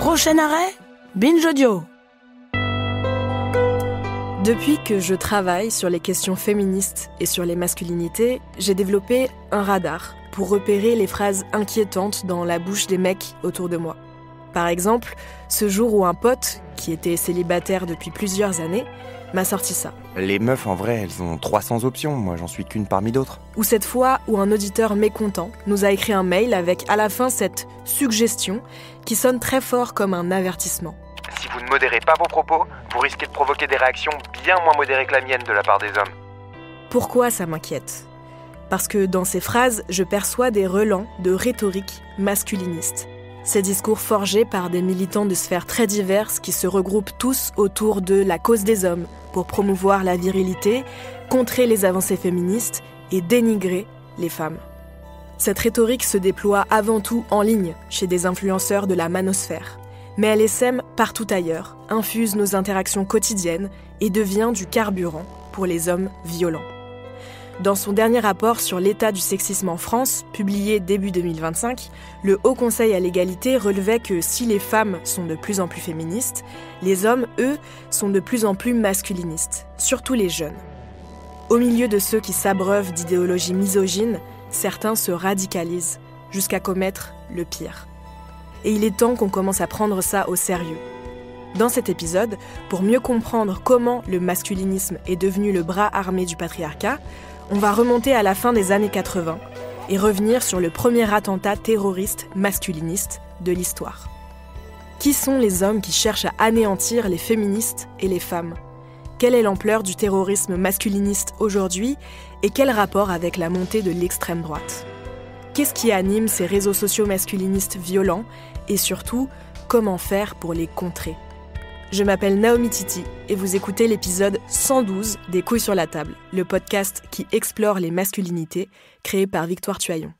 Prochain arrêt, Binge Audio. Depuis que je travaille sur les questions féministes et sur les masculinités, j'ai développé un radar pour repérer les phrases inquiétantes dans la bouche des mecs autour de moi. Par exemple, ce jour où un pote, qui était célibataire depuis plusieurs années, m'a sorti ça. Les meufs, en vrai, elles ont 300 options, moi j'en suis qu'une parmi d'autres. Ou cette fois où un auditeur mécontent nous a écrit un mail avec à la fin cette suggestion qui sonne très fort comme un avertissement. Si vous ne modérez pas vos propos, vous risquez de provoquer des réactions bien moins modérées que la mienne de la part des hommes. Pourquoi ça m'inquiète ? Parce que dans ces phrases, je perçois des relents de rhétorique masculiniste. Ces discours forgés par des militants de sphères très diverses qui se regroupent tous autour de la cause des hommes pour promouvoir la virilité, contrer les avancées féministes et dénigrer les femmes. Cette rhétorique se déploie avant tout en ligne chez des influenceurs de la manosphère. Mais elle essaime partout ailleurs, infuse nos interactions quotidiennes et devient du carburant pour les hommes violents. Dans son dernier rapport sur l'état du sexisme en France, publié début 2025, le Haut Conseil à l'égalité relevait que si les femmes sont de plus en plus féministes, les hommes, eux, sont de plus en plus masculinistes, surtout les jeunes. Au milieu de ceux qui s'abreuvent d'idéologies misogynes, certains se radicalisent jusqu'à commettre le pire. Et il est temps qu'on commence à prendre ça au sérieux. Dans cet épisode, pour mieux comprendre comment le masculinisme est devenu le bras armé du patriarcat, on va remonter à la fin des années 80 et revenir sur le premier attentat terroriste masculiniste de l'histoire. Qui sont les hommes qui cherchent à anéantir les féministes et les femmes ? Quelle est l'ampleur du terrorisme masculiniste aujourd'hui et quel rapport avec la montée de l'extrême droite ? Qu'est-ce qui anime ces réseaux sociaux masculinistes violents et surtout, comment faire pour les contrer ? Je m'appelle Naomi Titi et vous écoutez l'épisode 112 des Couilles sur la table, le podcast qui explore les masculinités, créé par Victoire Tuaillon.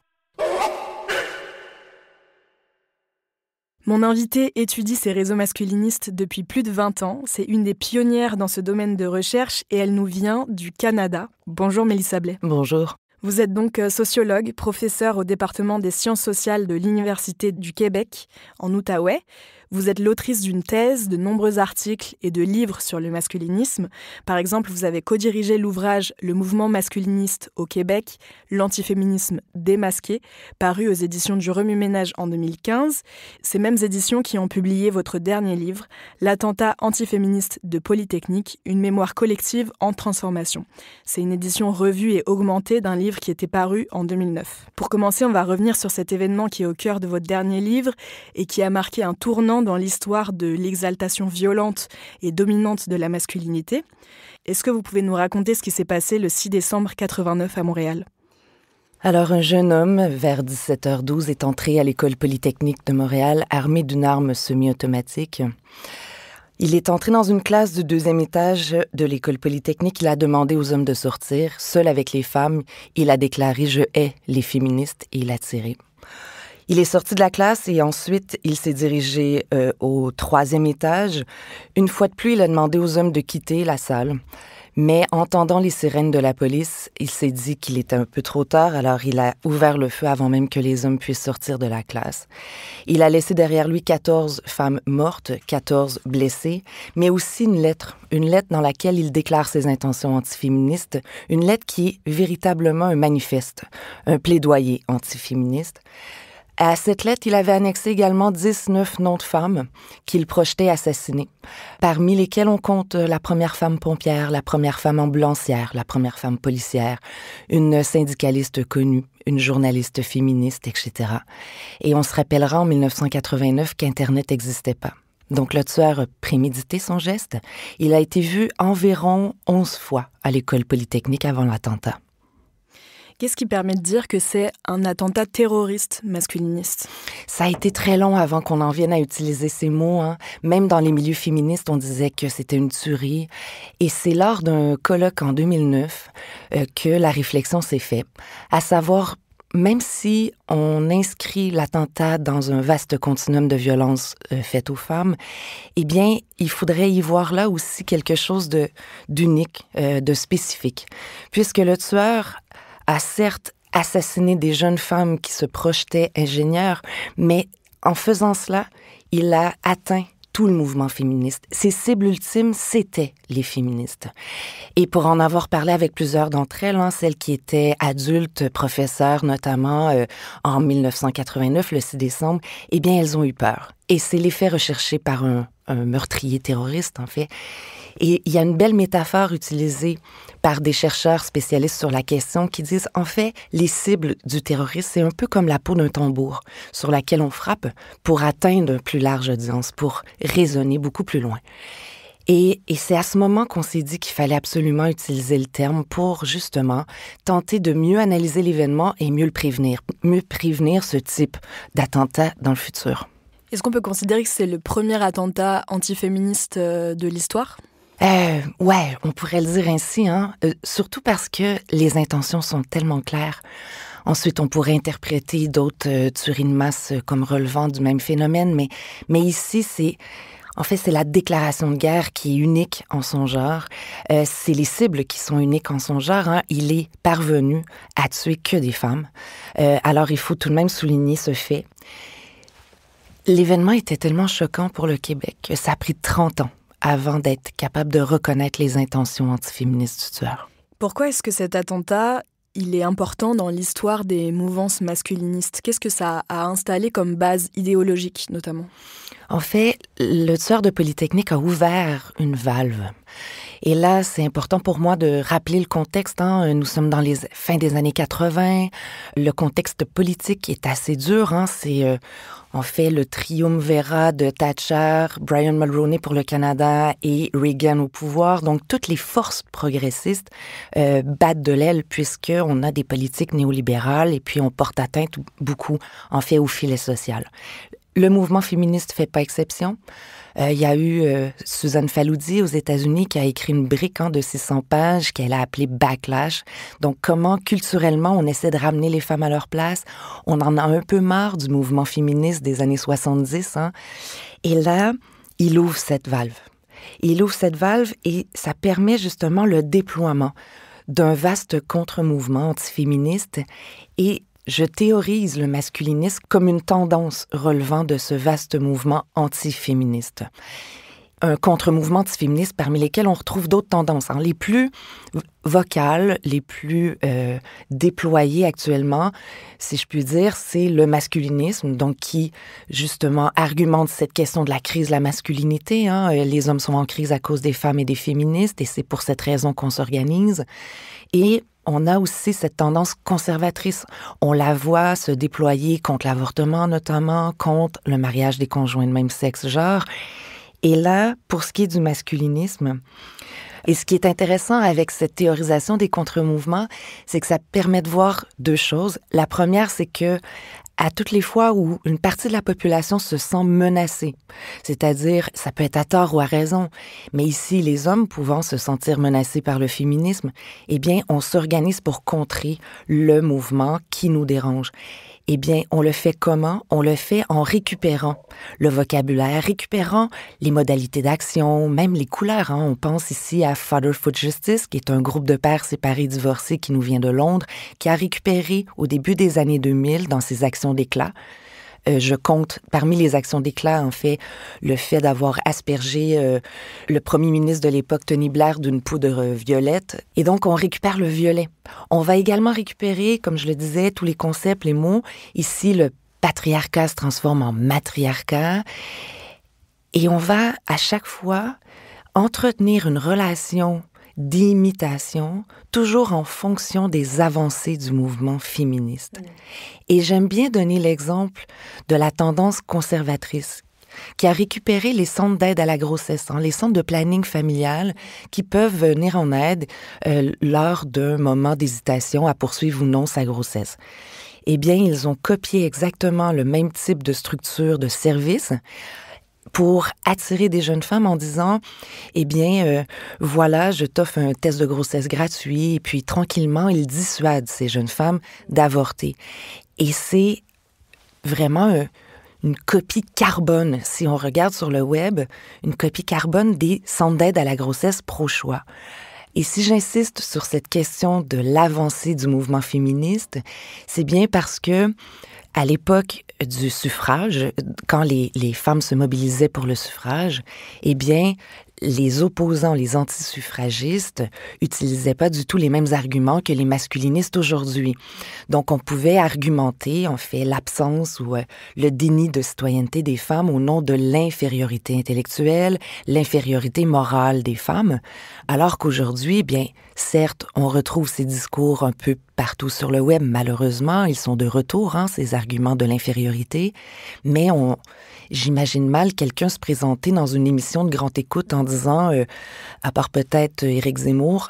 Mon invitée étudie ces réseaux masculinistes depuis plus de 20 ans. C'est une des pionnières dans ce domaine de recherche et elle nous vient du Canada. Bonjour Mélissa Blais. Bonjour. Vous êtes donc sociologue, professeure au département des sciences sociales de l'Université du Québec, en Outaouais. Vous êtes l'autrice d'une thèse, de nombreux articles et de livres sur le masculinisme. Par exemple, vous avez co-dirigé l'ouvrage « Le mouvement masculiniste au Québec, l'antiféminisme démasqué », paru aux éditions du Remue-Ménage en 2015. Ces mêmes éditions qui ont publié votre dernier livre, « L'attentat antiféministe de Polytechnique, une mémoire collective en transformation ». C'est une édition revue et augmentée d'un livre qui était paru en 2009. Pour commencer, on va revenir sur cet événement qui est au cœur de votre dernier livre et qui a marqué un tournant dans l'histoire de l'exaltation violente et dominante de la masculinité. Est-ce que vous pouvez nous raconter ce qui s'est passé le 6 décembre 89 à Montréal ? Alors, un jeune homme, vers 17h12, est entré à l'école polytechnique de Montréal armé d'une arme semi-automatique. Il est entré dans une classe du 2e étage de l'école polytechnique. Il a demandé aux hommes de sortir. Seul avec les femmes, il a déclaré « Je hais les féministes » et il a tiré. Il est sorti de la classe et ensuite, il s'est dirigé au 3e étage. Une fois de plus, il a demandé aux hommes de quitter la salle. Mais entendant les sirènes de la police, il s'est dit qu'il était un peu trop tard, alors il a ouvert le feu avant même que les hommes puissent sortir de la classe. Il a laissé derrière lui 14 femmes mortes, 14 blessées, mais aussi une lettre dans laquelle il déclare ses intentions antiféministes, une lettre qui est véritablement un manifeste, un plaidoyer antiféministe. À cette lettre, il avait annexé également 19 noms de femmes qu'il projetait assassiner, parmi lesquelles on compte la première femme pompière, la première femme ambulancière, la première femme policière, une syndicaliste connue, une journaliste féministe, etc. Et on se rappellera en 1989 qu'Internet n'existait pas. Donc le tueur a prémédité son geste. Il a été vu environ 11 fois à l'école polytechnique avant l'attentat. Qu'est-ce qui permet de dire que c'est un attentat terroriste masculiniste ? Ça a été très long avant qu'on en vienne à utiliser ces mots. Même dans les milieux féministes, on disait que c'était une tuerie. Et c'est lors d'un colloque en 2009 que la réflexion s'est faite, à savoir, même si on inscrit l'attentat dans un vaste continuum de violences faites aux femmes, eh bien, il faudrait y voir là aussi quelque chose d'unique, de spécifique. Puisque le tueur a certes assassiné des jeunes femmes qui se projetaient ingénieurs, mais en faisant cela, il a atteint tout le mouvement féministe. Ses cibles ultimes, c'était les féministes. Et pour en avoir parlé avec plusieurs d'entre elles, celles qui étaient adultes, professeurs notamment, en 1989, le 6 décembre, eh bien, elles ont eu peur. Et c'est l'effet recherché par un meurtrier terroriste, en fait. Et il y a une belle métaphore utilisée par des chercheurs spécialistes sur la question qui disent, en fait, les cibles du terrorisme, c'est un peu comme la peau d'un tambour sur laquelle on frappe pour atteindre une plus large audience, pour résonner beaucoup plus loin. Et c'est à ce moment qu'on s'est dit qu'il fallait absolument utiliser le terme pour, justement, tenter de mieux analyser l'événement et mieux prévenir ce type d'attentat dans le futur. Est-ce qu'on peut considérer que c'est le premier attentat antiféministe de l'histoire ? Ouais, on pourrait le dire ainsi, surtout parce que les intentions sont tellement claires. Ensuite, on pourrait interpréter d'autres tueries de masse comme relevant du même phénomène, mais ici, c'est la déclaration de guerre qui est unique en son genre. C'est les cibles qui sont uniques en son genre. Il est parvenu à tuer que des femmes. Alors, il faut tout de même souligner ce fait. L'événement était tellement choquant pour le Québec que ça a pris 30 ans avant d'être capable de reconnaître les intentions antiféministes du tueur. Pourquoi est-ce que cet attentat, il est important dans l'histoire des mouvances masculinistes ? Qu'est-ce que ça a installé comme base idéologique, notamment ? En fait, le tueur de Polytechnique a ouvert une valve. Et là, c'est important pour moi de rappeler le contexte. Nous sommes dans les fins des années 80. Le contexte politique est assez dur. C'est en fait le triumvirat de Thatcher, Brian Mulroney pour le Canada et Reagan au pouvoir. Donc, toutes les forces progressistes battent de l'aile puisqu'on a des politiques néolibérales et puis on porte atteinte beaucoup, en fait, au filet social. Le mouvement féministe ne fait pas exception. Il y a eu Suzanne Faludi aux États-Unis qui a écrit une brique de 600 pages qu'elle a appelée Backlash. Donc, comment culturellement on essaie de ramener les femmes à leur place. On en a un peu marre du mouvement féministe des années 70. Et là, il ouvre cette valve. Et ça permet justement le déploiement d'un vaste contre-mouvement antiféministe et je théorise le masculinisme comme une tendance relevant de ce vaste mouvement antiféministe. Un contre-mouvement antiféministe parmi lesquels on retrouve d'autres tendances. Les plus vocales, les plus déployées actuellement, si je puis dire, c'est le masculinisme, donc qui, justement, argumente cette question de la crise de la masculinité. Les hommes sont en crise à cause des femmes et des féministes, et c'est pour cette raison qu'on s'organise. Et on a aussi cette tendance conservatrice. On la voit se déployer contre l'avortement, notamment, contre le mariage des conjoints de même sexe, genre. Et là, pour ce qui est du masculinisme, et ce qui est intéressant avec cette théorisation des contre-mouvements, c'est que ça permet de voir deux choses. La première, c'est que à toutes les fois où une partie de la population se sent menacée, c'est-à-dire, ça peut être à tort ou à raison, mais ici, les hommes pouvant se sentir menacés par le féminisme, eh bien, on s'organise pour contrer le mouvement qui nous dérange. Eh bien, on le fait comment? On le fait en récupérant le vocabulaire, récupérant les modalités d'action, même les couleurs. On pense ici à Fatherhood Justice, qui est un groupe de pères séparés divorcés qui nous vient de Londres, qui a récupéré au début des années 2000 dans ses actions d'éclat. Je compte parmi les actions d'éclat, en fait, le fait d'avoir aspergé le premier ministre de l'époque, Tony Blair, d'une poudre violette. Et donc, on récupère le violet. On va également récupérer, comme je le disais, tous les concepts, les mots. Ici, le patriarcat se transforme en matriarcat. Et on va, à chaque fois, entretenir une relation d'imitation, toujours en fonction des avancées du mouvement féministe. Et j'aime bien donner l'exemple de la tendance conservatrice qui a récupéré les centres d'aide à la grossesse, les centres de planning familial qui peuvent venir en aide lors d'un moment d'hésitation à poursuivre ou non sa grossesse. Eh bien, ils ont copié exactement le même type de structure de service pour attirer des jeunes femmes en disant, eh bien, voilà, je t'offre un test de grossesse gratuit, et puis tranquillement, ils dissuadent ces jeunes femmes d'avorter. Et c'est vraiment une copie carbone, si on regarde sur le web, une copie carbone des centres d'aide à la grossesse pro-choix. Et si j'insiste sur cette question de l'avancée du mouvement féministe, c'est bien parce que À l'époque du suffrage, quand les femmes se mobilisaient pour le suffrage, eh bien, les opposants, les antisuffragistes, utilisaient pas du tout les mêmes arguments que les masculinistes aujourd'hui. Donc, on pouvait argumenter, en fait, l'absence ou le déni de citoyenneté des femmes au nom de l'infériorité intellectuelle, l'infériorité morale des femmes, alors qu'aujourd'hui, bien, certes, on retrouve ces discours un peu partout sur le web, malheureusement, ils sont de retour, ces arguments de l'infériorité, mais j'imagine mal quelqu'un se présenter dans une émission de grande écoute en disant, à part peut-être Éric Zemmour,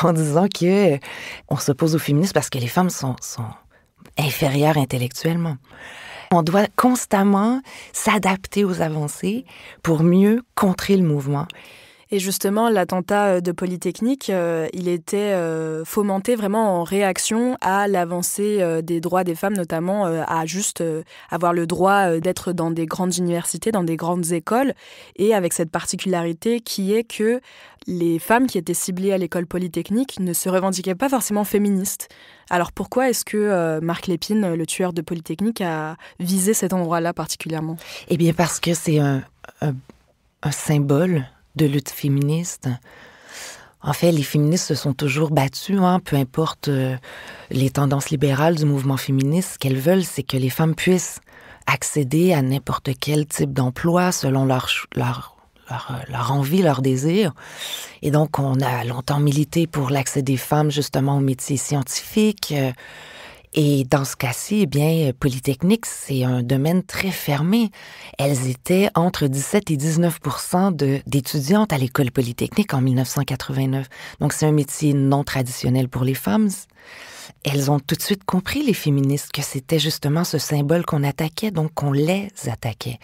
en disant que on s'oppose aux féministes parce que les femmes sont inférieures intellectuellement. On doit constamment s'adapter aux avancées pour mieux contrer le mouvement. Et justement, l'attentat de Polytechnique, il était fomenté vraiment en réaction à l'avancée des droits des femmes, notamment à juste avoir le droit d'être dans des grandes universités, dans des grandes écoles, et avec cette particularité qui est que les femmes qui étaient ciblées à l'école Polytechnique ne se revendiquaient pas forcément féministes. Alors pourquoi est-ce que Marc Lépine, le tueur de Polytechnique, a visé cet endroit-là particulièrement? Eh bien parce que c'est un symbole de lutte féministe. En fait, les féministes se sont toujours battues, peu importe les tendances libérales du mouvement féministe. Ce qu'elles veulent, c'est que les femmes puissent accéder à n'importe quel type d'emploi selon leur envie, leur désir. Et donc, on a longtemps milité pour l'accès des femmes justement aux métiers scientifiques. Et dans ce cas-ci, eh bien, Polytechnique, c'est un domaine très fermé. Elles étaient entre 17 et 19% d'étudiantes à l'école Polytechnique en 1989. Donc, c'est un métier non traditionnel pour les femmes. Elles ont tout de suite compris, les féministes, que c'était justement ce symbole qu'on attaquait, donc qu'on les attaquait.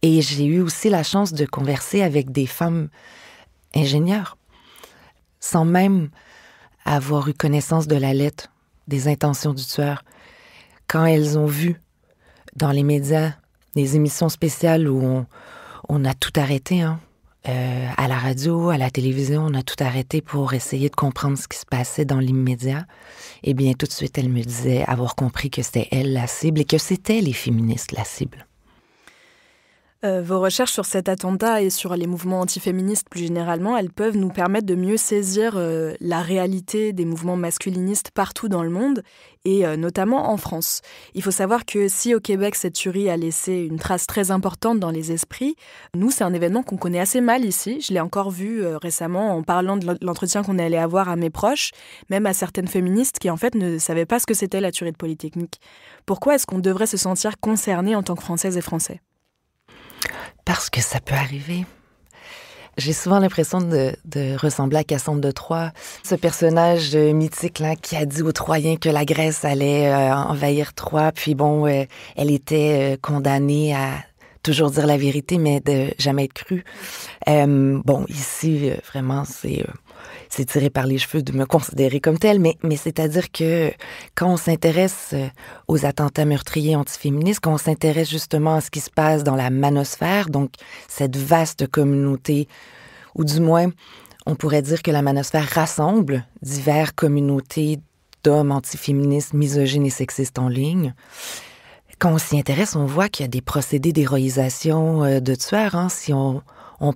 Et j'ai eu aussi la chance de converser avec des femmes ingénieures, sans même avoir eu connaissance de la lettre des intentions du tueur. Quand elles ont vu dans les médias des émissions spéciales où on a tout arrêté, à la radio, à la télévision, on a tout arrêté pour essayer de comprendre ce qui se passait dans l'immédiat, eh bien, tout de suite, elles me disaient avoir compris que c'était elles la cible et que c'était les féministes la cible. Vos recherches sur cet attentat et sur les mouvements antiféministes plus généralement, elles peuvent nous permettre de mieux saisir la réalité des mouvements masculinistes partout dans le monde et notamment en France. Il faut savoir que si au Québec cette tuerie a laissé une trace très importante dans les esprits, nous c'est un événement qu'on connaît assez mal ici. Je l'ai encore vu récemment en parlant de l'entretien qu'on allait avoir à mes proches, même à certaines féministes qui en fait ne savaient pas ce que c'était la tuerie de Polytechnique. Pourquoi est-ce qu'on devrait se sentir concerné en tant que Françaises et Français ? Parce que ça peut arriver. J'ai souvent l'impression de ressembler à Cassandre de Troie, ce personnage mythique là, qui a dit aux Troyens que la Grèce allait envahir Troie, puis bon, elle était condamnée à toujours dire la vérité, mais de jamais être crue. Bon, ici, vraiment, c'est tiré par les cheveux de me considérer comme telle, mais c'est-à-dire que quand on s'intéresse aux attentats meurtriers antiféministes, quand on s'intéresse justement à ce qui se passe dans la manosphère, donc cette vaste communauté, ou du moins, on pourrait dire que la manosphère rassemble diverses communautés d'hommes antiféministes, misogynes et sexistes en ligne. Quand on s'y intéresse, on voit qu'il y a des procédés d'héroïsation de tueurs. Si on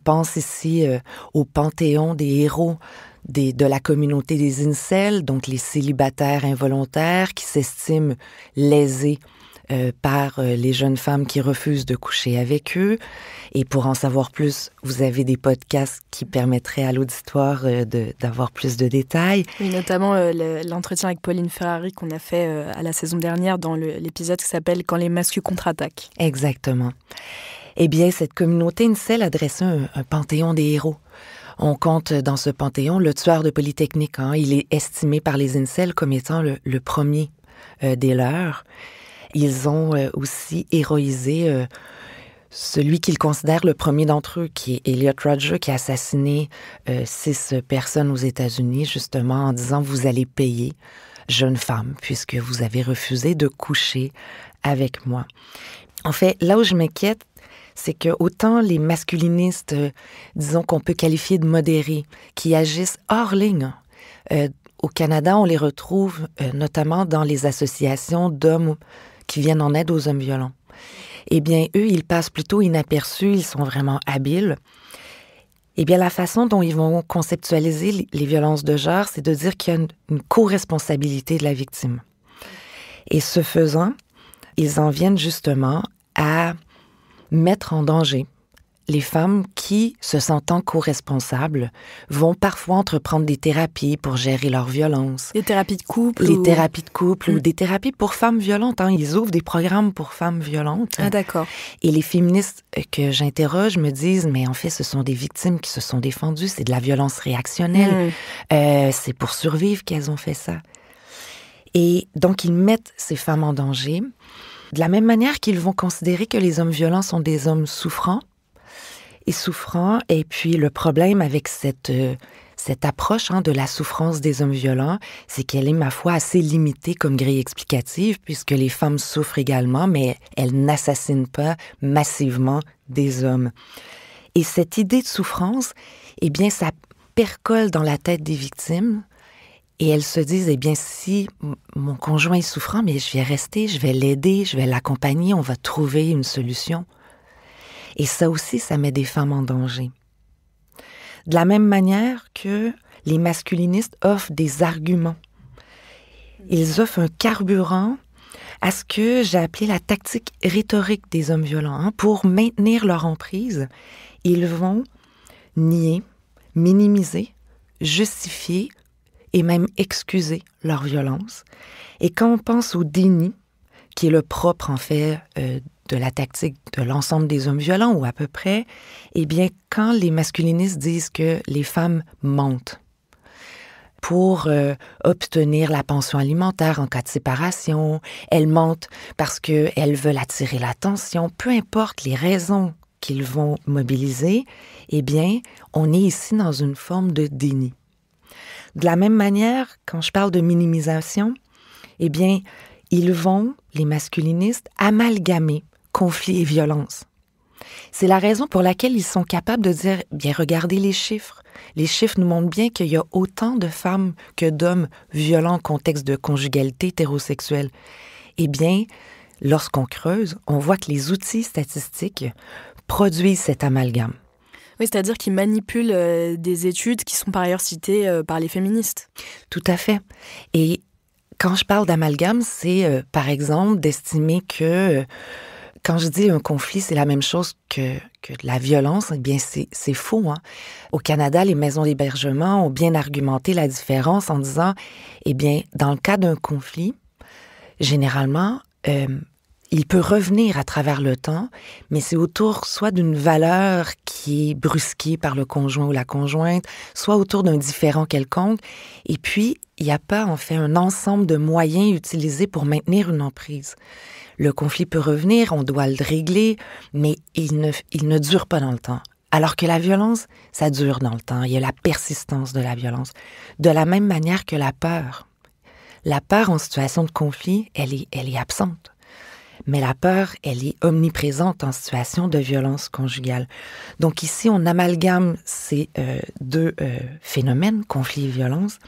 pense ici au panthéon des héros de la communauté des incels, donc les célibataires involontaires qui s'estiment lésés par les jeunes femmes qui refusent de coucher avec eux. Et pour en savoir plus, vous avez des podcasts qui permettraient à l'auditoire d'avoir plus de détails. Oui, notamment l'entretien avec Pauline Ferrari qu'on a fait à la saison dernière dans l'épisode qui s'appelle « Quand les masculins contre-attaquent ». Exactement. Eh bien, cette communauté incel a dressé un panthéon des héros. On compte dans ce panthéon le tueur de Polytechnique. Il est estimé par les incels comme étant le premier des leurs. Ils ont aussi héroïsé celui qu'ils considèrent le premier d'entre eux, qui est Elliot Rodger, qui a assassiné 6 personnes aux États-Unis, justement en disant « Vous allez payer, jeune femme, puisque vous avez refusé de coucher avec moi. » En fait, là où je m'inquiète, c'est que autant les masculinistes, disons qu'on peut qualifier de modérés, qui agissent hors ligne, au Canada, on les retrouve notamment dans les associations d'hommes qui viennent en aide aux hommes violents. Eh bien, eux, ils passent plutôt inaperçus, ils sont vraiment habiles. Eh bien, la façon dont ils vont conceptualiser les violences de genre, c'est de dire qu'il y a une co-responsabilité de la victime. Et ce faisant, ils en viennent justement à mettre en danger les femmes qui, se sentant co-responsables, vont parfois entreprendre des thérapies pour gérer leur violence. Des thérapies de couple? Thérapies de couple ou des thérapies pour femmes violentes. Ils ouvrent des programmes pour femmes violentes. Ah, d'accord. Et les féministes que j'interroge me disent, mais en fait, ce sont des victimes qui se sont défendues, c'est de la violence réactionnelle. C'est pour survivre qu'elles ont fait ça. Et donc, ils mettent ces femmes en danger, de la même manière qu'ils vont considérer que les hommes violents sont des hommes souffrants. Et puis le problème avec cette approche de la souffrance des hommes violents, c'est qu'elle est, ma foi, assez limitée comme grille explicative, puisque les femmes souffrent également, mais elles n'assassinent pas massivement des hommes. Et cette idée de souffrance, eh bien, ça percole dans la tête des victimes, et elles se disent, eh bien, si mon conjoint est souffrant, mais je vais rester, je vais l'aider, je vais l'accompagner, on va trouver une solution. Et ça aussi, ça met des femmes en danger. De la même manière que les masculinistes offrent des arguments. Ils offrent un carburant à ce que j'ai appelé la tactique rhétorique des hommes violents. Pour maintenir leur emprise, ils vont nier, minimiser, justifier et même excuser leur violence. Et quand on pense au déni, qui est le propre, en fait, de la tactique de l'ensemble des hommes violents, ou à peu près, eh bien, quand les masculinistes disent que les femmes mentent pour obtenir la pension alimentaire en cas de séparation, elles mentent parce qu'elles veulent attirer l'attention, peu importe les raisons qu'ils vont mobiliser, eh bien, on est ici dans une forme de déni. De la même manière, quand je parle de minimisation, eh bien, ils vont, les masculinistes, amalgamer conflit et violence. C'est la raison pour laquelle ils sont capables de dire, bien, regardez les chiffres. Les chiffres nous montrent bien qu'il y a autant de femmes que d'hommes violents en contexte de conjugalité hétérosexuelle. Eh bien, lorsqu'on creuse, on voit que les outils statistiques produisent cet amalgame. Oui, c'est-à-dire qu'ils manipulent des études qui sont par ailleurs citées par les féministes. Tout à fait. Et quand je parle d'amalgame, c'est, par exemple, d'estimer que quand je dis un conflit, c'est la même chose que de la violence, eh bien, c'est faux. Au Canada, les maisons d'hébergement ont bien argumenté la différence en disant, eh bien, dans le cas d'un conflit, généralement, il peut revenir à travers le temps, mais c'est autour soit d'une valeur qui est brusquée par le conjoint ou la conjointe, soit autour d'un différend quelconque. Et puis, il n'y a pas, en fait, un ensemble de moyens utilisés pour maintenir une emprise. Le conflit peut revenir, on doit le régler, mais il ne dure pas dans le temps. Alors que la violence, ça dure dans le temps. Il y a la persistance de la violence. De la même manière que la peur. La peur en situation de conflit, elle est absente. Mais la peur, elle est omniprésente en situation de violence conjugale. Donc ici, on amalgame ces deux phénomènes, conflit et violence,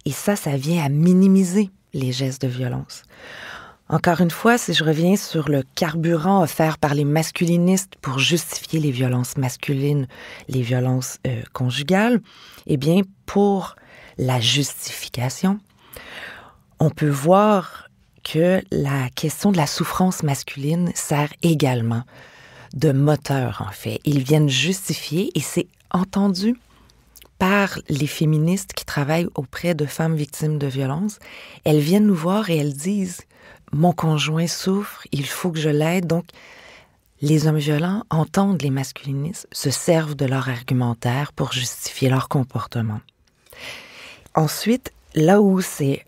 et ça vient à minimiser les gestes de violence. Encore une fois, si je reviens sur le carburant offert par les masculinistes pour justifier les violences masculines, les violences conjugales, eh bien, pour la justification, on peut voir que la question de la souffrance masculine sert également de moteur, en fait. Ils viennent justifier, et c'est entendu par les féministes qui travaillent auprès de femmes victimes de violences. Elles viennent nous voir et elles disent « Mon conjoint souffre, il faut que je l'aide ». Donc, les hommes violents entendent les masculinistes, se servent de leur argumentaire pour justifier leur comportement. Ensuite, là où c'est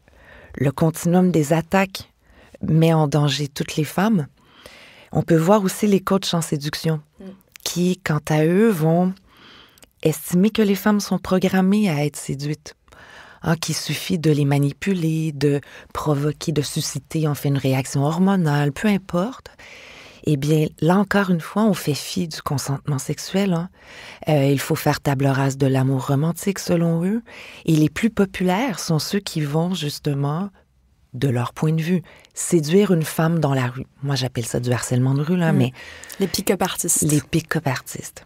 le continuum des attaques met en danger toutes les femmes, on peut voir aussi les coachs en séduction qui, quant à eux, vont estimer que les femmes sont programmées à être séduites, qu'il suffit de les manipuler, de provoquer, de susciter en fait une réaction hormonale, peu importe. Eh bien, là encore une fois, on fait fi du consentement sexuel. Il faut faire table rase de l'amour romantique, selon eux. Et les plus populaires sont ceux qui vont justement de leur point de vue. Séduire une femme dans la rue. Moi, j'appelle ça du harcèlement de rue, là, mais... Les pick-up artistes. Les pick-up artistes.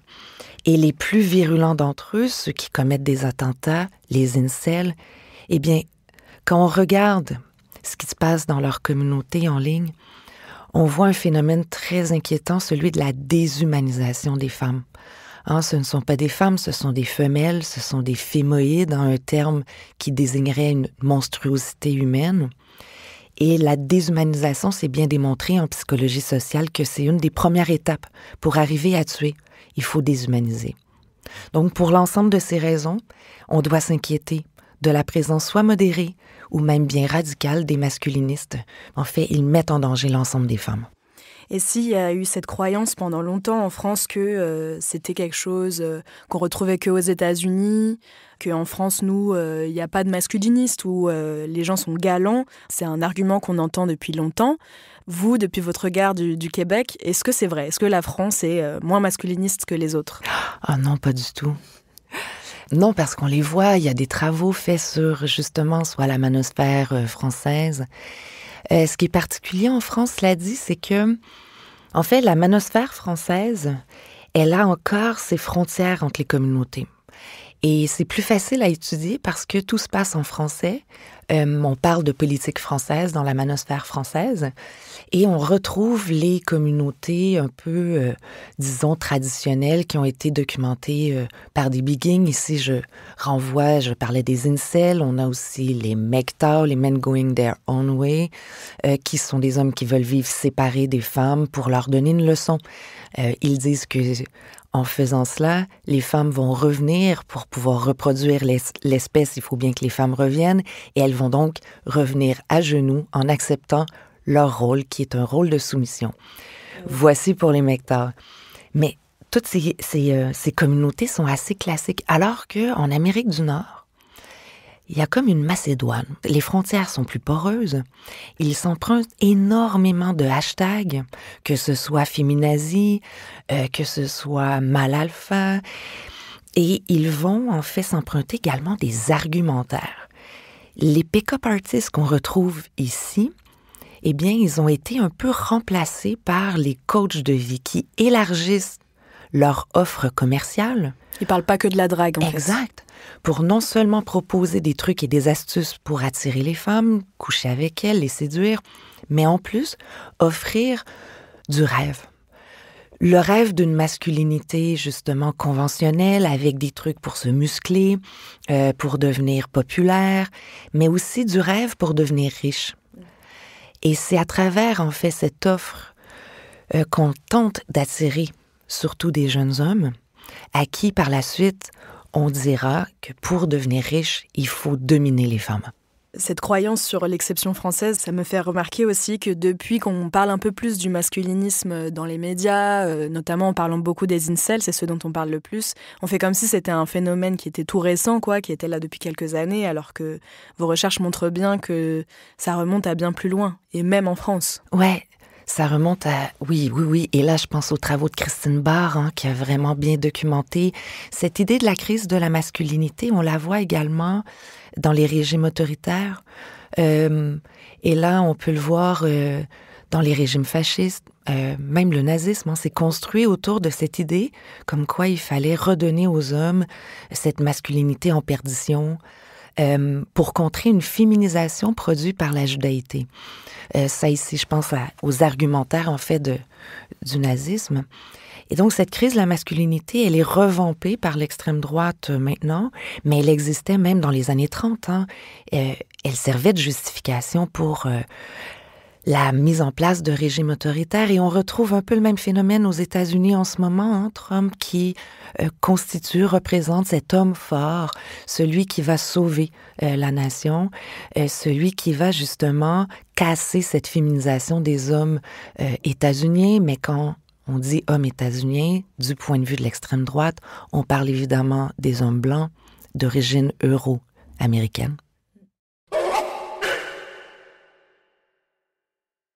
Et les plus virulents d'entre eux, ceux qui commettent des attentats, les incels, eh bien, quand on regarde ce qui se passe dans leur communauté en ligne, on voit un phénomène très inquiétant, celui de la déshumanisation des femmes. Ce ne sont pas des femmes, ce sont des femelles, ce sont des fémoïdes, un terme qui désignerait une monstruosité humaine. Et la déshumanisation, c'est bien démontré en psychologie sociale que c'est une des premières étapes pour arriver à tuer. Il faut déshumaniser. Donc, pour l'ensemble de ces raisons, on doit s'inquiéter de la présence soit modérée ou même bien radicale des masculinistes. En fait, ils mettent en danger l'ensemble des femmes. Et s'il y a eu cette croyance pendant longtemps en France que c'était quelque chose qu'on retrouvait qu'aux États-Unis, qu'en France, nous, il n'y a pas de masculiniste, où les gens sont galants, c'est un argument qu'on entend depuis longtemps. Vous, depuis votre regard du Québec, est-ce que c'est vrai? Est-ce que la France est moins masculiniste que les autres? Ah non, pas du tout. Non, parce qu'on les voit, il y a des travaux faits sur, justement, soit la manosphère française. Ce qui est particulier en France, cela dit, c'est que, en fait, la manosphère française, elle a encore ses frontières entre les communautés. Et c'est plus facile à étudier parce que tout se passe en français. On parle de politique française dans la manosphère française et on retrouve les communautés un peu, disons, traditionnelles qui ont été documentées par des beguines. Ici, je parlais des incels. On a aussi les MGTOW, les Men Going Their Own Way, qui sont des hommes qui veulent vivre séparés des femmes pour leur donner une leçon. Ils disent que en faisant cela, les femmes vont revenir pour pouvoir reproduire l'espèce. Il faut bien que les femmes reviennent et elles vont donc revenir à genoux en acceptant leur rôle, qui est un rôle de soumission. Voici pour les MGTOW. Mais toutes ces communautés sont assez classiques, alors qu'en Amérique du Nord, il y a comme une Macédoine. Les frontières sont plus poreuses. Ils s'empruntent énormément de hashtags, que ce soit féminazie, que ce soit mal alpha. Et ils vont en fait s'emprunter également des argumentaires. Les pick-up artists qu'on retrouve ici, eh bien, ils ont été un peu remplacés par les coachs de vie qui élargissent leur offre commerciale. Ils ne parlent pas que de la drague, en fait. Exact. Pour non seulement proposer des trucs et des astuces pour attirer les femmes, coucher avec elles, les séduire, mais en plus, offrir du rêve. Le rêve d'une masculinité, justement, conventionnelle, avec des trucs pour se muscler, pour devenir populaire, mais aussi du rêve pour devenir riche. Et c'est à travers, en fait, cette offre qu'on tente d'attirer surtout des jeunes hommes, à qui, par la suite, on dira que pour devenir riche, il faut dominer les femmes. Cette croyance sur l'exception française, ça me fait remarquer aussi que depuis qu'on parle un peu plus du masculinisme dans les médias, notamment en parlant beaucoup des incels, c'est ceux dont on parle le plus, on fait comme si c'était un phénomène qui était tout récent, qui était là depuis quelques années, alors que vos recherches montrent bien que ça remonte à bien plus loin, et même en France. Ouais. Ça remonte à... Oui. Et là, je pense aux travaux de Christine Barr, qui a vraiment bien documenté cette idée de la crise de la masculinité. On la voit également dans les régimes autoritaires. Et là, on peut le voir dans les régimes fascistes. Même le nazisme s'est construit autour de cette idée comme quoi il fallait redonner aux hommes cette masculinité en perdition pour contrer une féminisation produite par la judaïté. Ça ici, je pense aux argumentaires, en fait, du nazisme. Et donc, cette crise de la masculinité, elle est revampée par l'extrême droite maintenant, mais elle existait même dans les années 30. Elle servait de justification pour la mise en place de régimes autoritaires. Et on retrouve un peu le même phénomène aux États-Unis en ce moment, Trump qui représente cet homme fort, celui qui va sauver la nation, celui qui va justement casser cette féminisation des hommes états-uniens. Mais quand on dit hommes états-uniens, du point de vue de l'extrême droite, on parle évidemment des hommes blancs d'origine euro-américaine.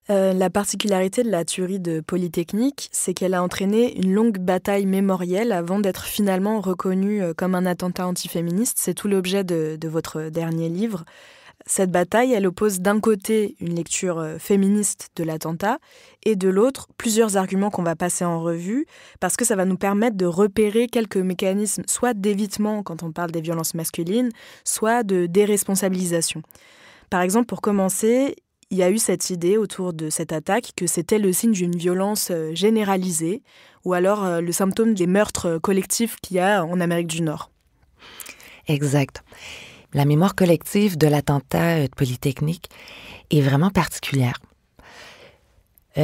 La particularité de la tuerie de Polytechnique, c'est qu'elle a entraîné une longue bataille mémorielle avant d'être finalement reconnue comme un attentat antiféministe. C'est tout l'objet de votre dernier livre. cette bataille, elle oppose d'un côté une lecture féministe de l'attentat et de l'autre plusieurs arguments qu'on va passer en revue parce que ça va nous permettre de repérer quelques mécanismes soit d'évitement quand on parle des violences masculines, soit de déresponsabilisation. Par exemple, pour commencer, il y a eu cette idée autour de cette attaque que c'était le signe d'une violence généralisée ou alors le symptôme des meurtres collectifs qu'il y a en Amérique du Nord. Exact. La mémoire collective de l'attentat de Polytechnique est vraiment particulière.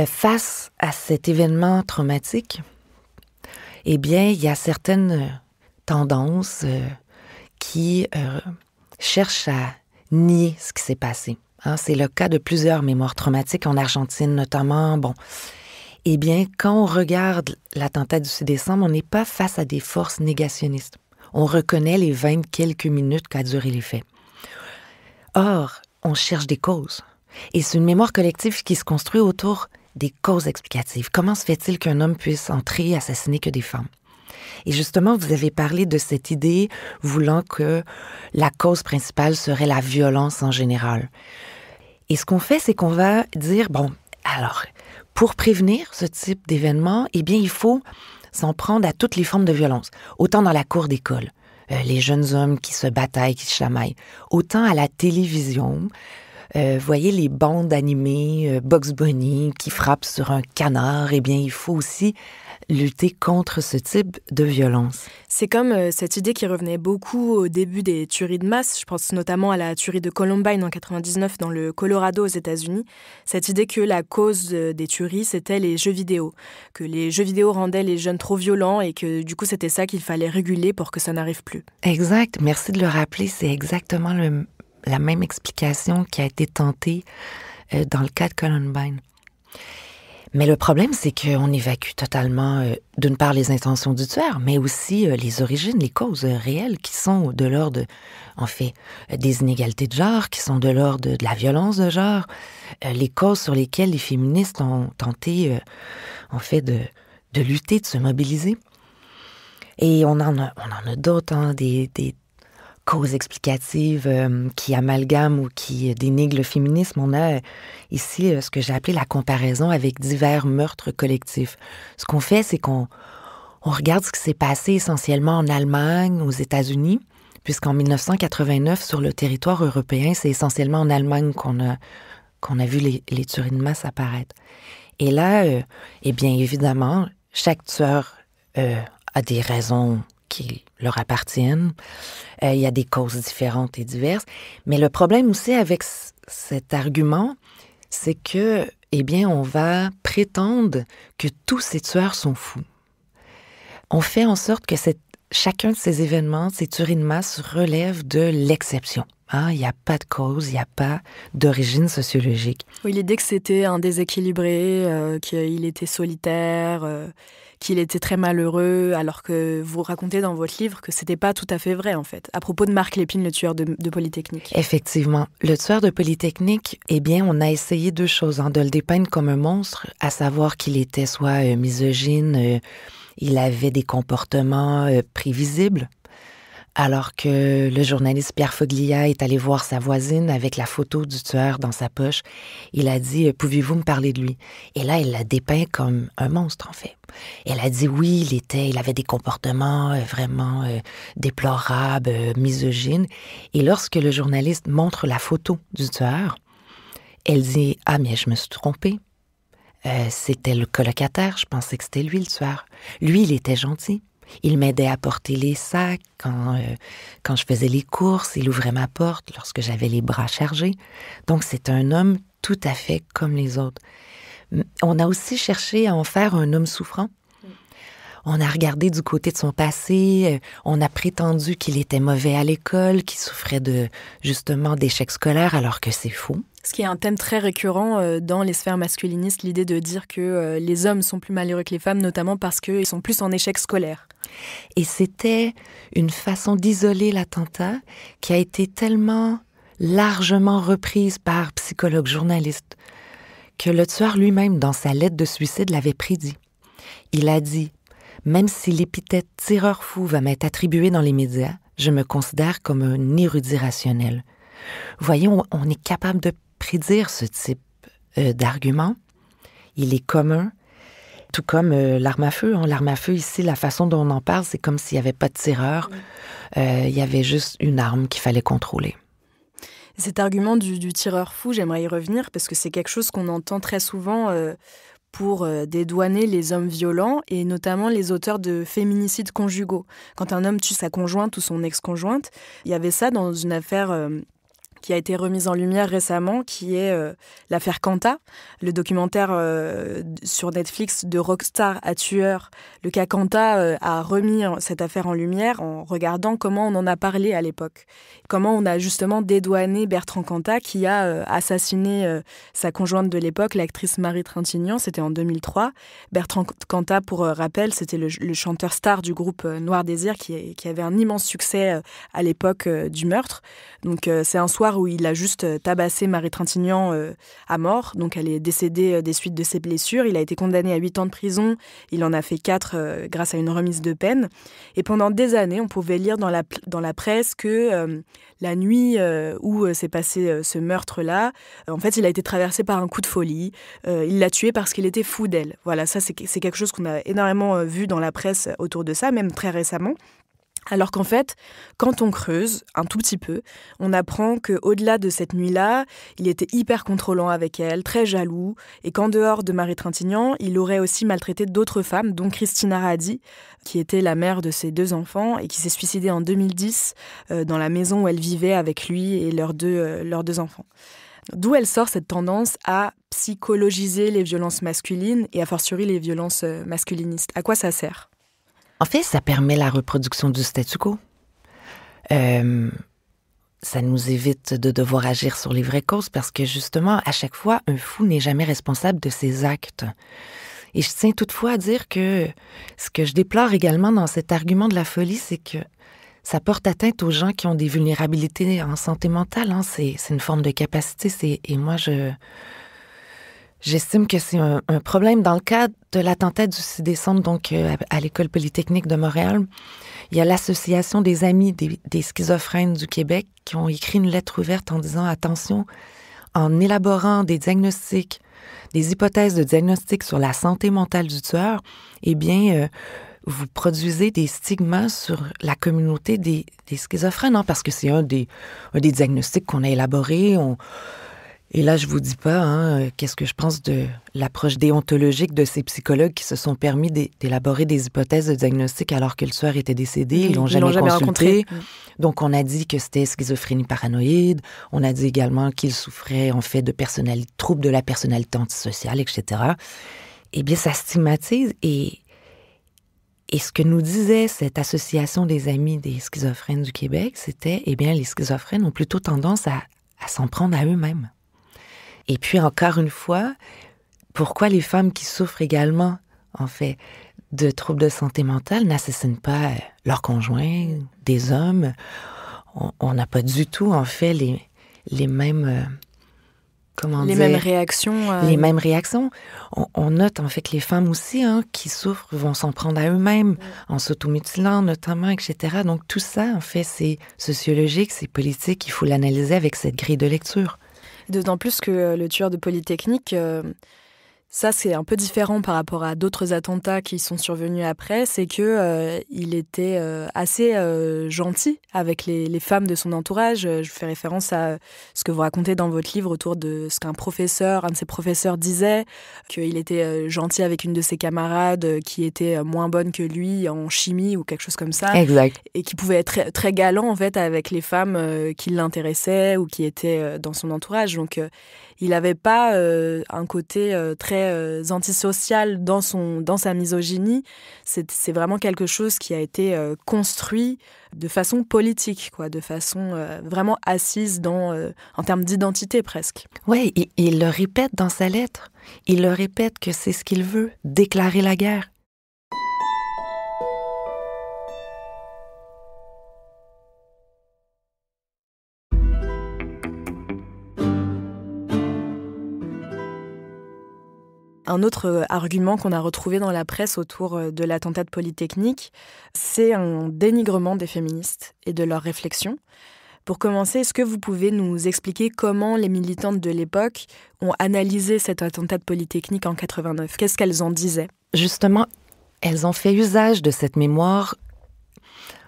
Face à cet événement traumatique, eh bien, il y a certaines tendances qui cherchent à nier ce qui s'est passé. C'est le cas de plusieurs mémoires traumatiques en Argentine, notamment. Eh bien, quand on regarde l'attentat du 6 décembre, on n'est pas face à des forces négationnistes. On reconnaît les 20 quelques minutes qu'a duré les faits. Or, on cherche des causes. Et c'est une mémoire collective qui se construit autour des causes explicatives. Comment se fait-il qu'un homme puisse entrer et assassiner que des femmes? Et justement, vous avez parlé de cette idée voulant que la cause principale serait la violence en général. Et ce qu'on fait, c'est qu'on va dire, alors, pour prévenir ce type d'événement, eh bien, il faut s'en prendre à toutes les formes de violence, autant dans la cour d'école, les jeunes hommes qui se bataillent, qui se chamaillent, autant à la télévision, voyez les bandes animées, Bugs Bunny qui frappe sur un canard, eh bien, il faut aussi lutter contre ce type de violence. C'est comme cette idée qui revenait beaucoup au début des tueries de masse. Je pense notamment à la tuerie de Columbine en 99 dans le Colorado aux États-Unis. Cette idée que la cause des tueries, c'était les jeux vidéo. Que les jeux vidéo rendaient les jeunes trop violents et que du coup, c'était ça qu'il fallait réguler pour que ça n'arrive plus. Exact. Merci de le rappeler. C'est exactement la même explication qui a été tentée dans le cas de Columbine. Mais le problème, c'est qu'on évacue totalement, d'une part, les intentions du tueur, mais aussi les origines, les causes réelles qui sont de l'ordre, en fait, des inégalités de genre, qui sont de l'ordre de la violence de genre, les causes sur lesquelles les féministes ont tenté, en fait, de lutter, de se mobiliser. Et on en a d'autres, des causes explicatives qui amalgament ou qui dénigrent le féminisme. On a ici ce que j'ai appelé la comparaison avec divers meurtres collectifs. Ce qu'on fait, c'est qu'on regarde ce qui s'est passé essentiellement en Allemagne, aux États-Unis, puisqu'en 1989, sur le territoire européen, c'est essentiellement en Allemagne qu'on a vu les tueries de masse apparaître. Et là, eh bien, évidemment, chaque tueur a des raisons qui leur appartiennent. Il y a des causes différentes et diverses. Mais le problème aussi avec cet argument, c'est que, eh bien, on va prétendre que tous ces tueurs sont fous. On fait en sorte que chacun de ces événements, ces tueries de masse, relève de l'exception. Il n'y a pas de cause, il n'y a pas d'origine sociologique. Oui, l'idée que c'était un déséquilibré, qu'il était solitaire, qu'il était très malheureux, alors que vous racontez dans votre livre que c'était pas tout à fait vrai, en fait, à propos de Marc Lépine, le tueur de Polytechnique. Effectivement. Le tueur de Polytechnique, eh bien, on a essayé deux choses, de le dépeindre comme un monstre, à savoir qu'il était soit misogyne, il avait des comportements prévisibles, alors que le journaliste Pierre Foglia est allé voir sa voisine avec la photo du tueur dans sa poche. Il a dit « Pouvez-vous me parler de lui ?» Et là, il l'a dépeint comme un monstre, en fait. Elle a dit oui, il avait des comportements vraiment déplorables, misogynes. Et lorsque le journaliste montre la photo du tueur, elle dit « Ah, mais je me suis trompée. C'était le colocataire, je pensais que c'était lui le tueur. Lui, il était gentil. Il m'aidait à porter les sacs quand je faisais les courses. Il ouvrait ma porte lorsque j'avais les bras chargés. Donc, c'est un homme tout à fait comme les autres. » On a aussi cherché à en faire un homme souffrant. On a regardé du côté de son passé. On a prétendu qu'il était mauvais à l'école, qu'il souffrait justement d'échecs scolaires, alors que c'est faux. Ce qui est un thème très récurrent dans les sphères masculinistes, l'idée de dire que les hommes sont plus malheureux que les femmes, notamment parce qu'ils sont plus en échec scolaire. Et c'était une façon d'isoler l'attentat qui a été tellement largement reprise par psychologues, journalistes, que le tueur lui-même, dans sa lettre de suicide, l'avait prédit. Il a dit « Même si l'épithète « tireur fou » va m'être attribuée dans les médias, je me considère comme un érudit rationnel. Vous voyez, on est capable de prédire ce type d'argument. Il est commun, tout comme l'arme à feu. L'arme à feu, ici, la façon dont on en parle, c'est comme s'il n'y avait pas de tireur. Il y avait juste une arme qu'il fallait contrôler. Cet argument du tireur fou, j'aimerais y revenir parce que c'est quelque chose qu'on entend très souvent pour dédouaner les hommes violents et notamment les auteurs de féminicides conjugaux. Quand un homme tue sa conjointe ou son ex-conjointe, il y avait ça dans une affaire qui a été remise en lumière récemment, qui est l'affaire Quanta, le documentaire sur Netflix de Rockstar à tueur. Le cas Quanta a remis cette affaire en lumière en regardant comment on en a parlé à l'époque. Comment on a justement dédouané Bertrand Cantat qui a assassiné sa conjointe de l'époque, l'actrice Marie Trintignant, c'était en 2003. Bertrand Cantat, pour rappel, c'était le chanteur star du groupe Noir Désir qui avait un immense succès à l'époque du meurtre. Donc c'est un soir où il a juste tabassé Marie Trintignant à mort. Donc elle est décédée des suites de ses blessures. Il a été condamné à 8 ans de prison. Il en a fait 4 grâce à une remise de peine. Et pendant des années, on pouvait lire dans la presse que la nuit où s'est passé ce meurtre-là, en fait, il a été traversé par un coup de folie. Il l'a tué parce qu'il était fou d'elle. Voilà, ça, c'est quelque chose qu'on a énormément vu dans la presse autour de ça, même très récemment. Alors qu'en fait, quand on creuse un tout petit peu, on apprend qu'au-delà de cette nuit-là, il était hyper contrôlant avec elle, très jaloux, et qu'en dehors de Marie Trintignant, il aurait aussi maltraité d'autres femmes, dont Christina Radi, qui était la mère de ses 2 enfants et qui s'est suicidée en 2010 dans la maison où elle vivait avec lui et leurs deux enfants. D'où elle sort cette tendance à psychologiser les violences masculines et a fortiori les violences masculinistes. À quoi ça sert ? En fait, ça permet la reproduction du statu quo. Ça nous évite de devoir agir sur les vraies causes parce que justement, à chaque fois, un fou n'est jamais responsable de ses actes. Et je tiens toutefois à dire que ce que je déplore également dans cet argument de la folie, c'est que ça porte atteinte aux gens qui ont des vulnérabilités en santé mentale. C'est une forme de capacité. Et moi, j'estime que c'est un problème. Dans le cadre de l'attentat du 6 décembre, donc à l'École polytechnique de Montréal, il y a l'Association des amis des schizophrènes du Québec qui ont écrit une lettre ouverte en disant « Attention, en élaborant des diagnostics, des hypothèses de diagnostic sur la santé mentale du tueur, eh bien, vous produisez des stigmas sur la communauté des schizophrènes, hein, parce que c'est un des diagnostics qu'on a élaborés. Et là, je vous dis pas qu'est-ce que je pense de l'approche déontologique de ces psychologues qui se sont permis d'élaborer des hypothèses de diagnostic alors que le tueur était décédé. Ils l'ont jamais consulté. Donc, on a dit que c'était schizophrénie paranoïde. On a dit également qu'il souffrait, en fait, de troubles de la personnalité antisociale, etc. Eh bien, ça stigmatise. Et ce que nous disait cette association des amis des schizophrènes du Québec, c'était, eh bien, les schizophrènes ont plutôt tendance à s'en prendre à eux-mêmes. Et puis, encore une fois, pourquoi les femmes qui souffrent également, en fait, de troubles de santé mentale n'assassinent pas leurs conjoints, des hommes? On n'a pas du tout, en fait, les mêmes... mêmes réactions. Les mêmes réactions. On note, en fait, que les femmes aussi, qui souffrent, vont s'en prendre à eux-mêmes, en s'automutilant, notamment, etc. Donc, tout ça, en fait, c'est sociologique, c'est politique. Il faut l'analyser avec cette grille de lecture. D'autant plus que le tueur de Polytechnique, ça c'est un peu différent par rapport à d'autres attentats qui sont survenus après, c'est que il était assez gentil avec les femmes de son entourage. Je fais référence à ce que vous racontez dans votre livre autour de ce qu'un de ses professeurs disait, qu'il était gentil avec une de ses camarades qui était moins bonne que lui en chimie ou quelque chose comme ça. Exact. Et qui pouvait être très, très galant en fait avec les femmes qui l'intéressaient ou qui étaient dans son entourage. Donc il n'avait pas un côté très antisocial dans sa misogynie. C'est vraiment quelque chose qui a été construit de façon politique, quoi, de façon vraiment assise en termes d'identité presque. Oui, il le répète dans sa lettre. Il le répète que c'est ce qu'il veut, déclarer la guerre. Un autre argument qu'on a retrouvé dans la presse autour de l'attentat de Polytechnique, c'est un dénigrement des féministes et de leurs réflexions. Pour commencer, est-ce que vous pouvez nous expliquer comment les militantes de l'époque ont analysé cet attentat de Polytechnique en 89 ? Qu'est-ce qu'elles en disaient ? Justement, elles ont fait usage de cette mémoire,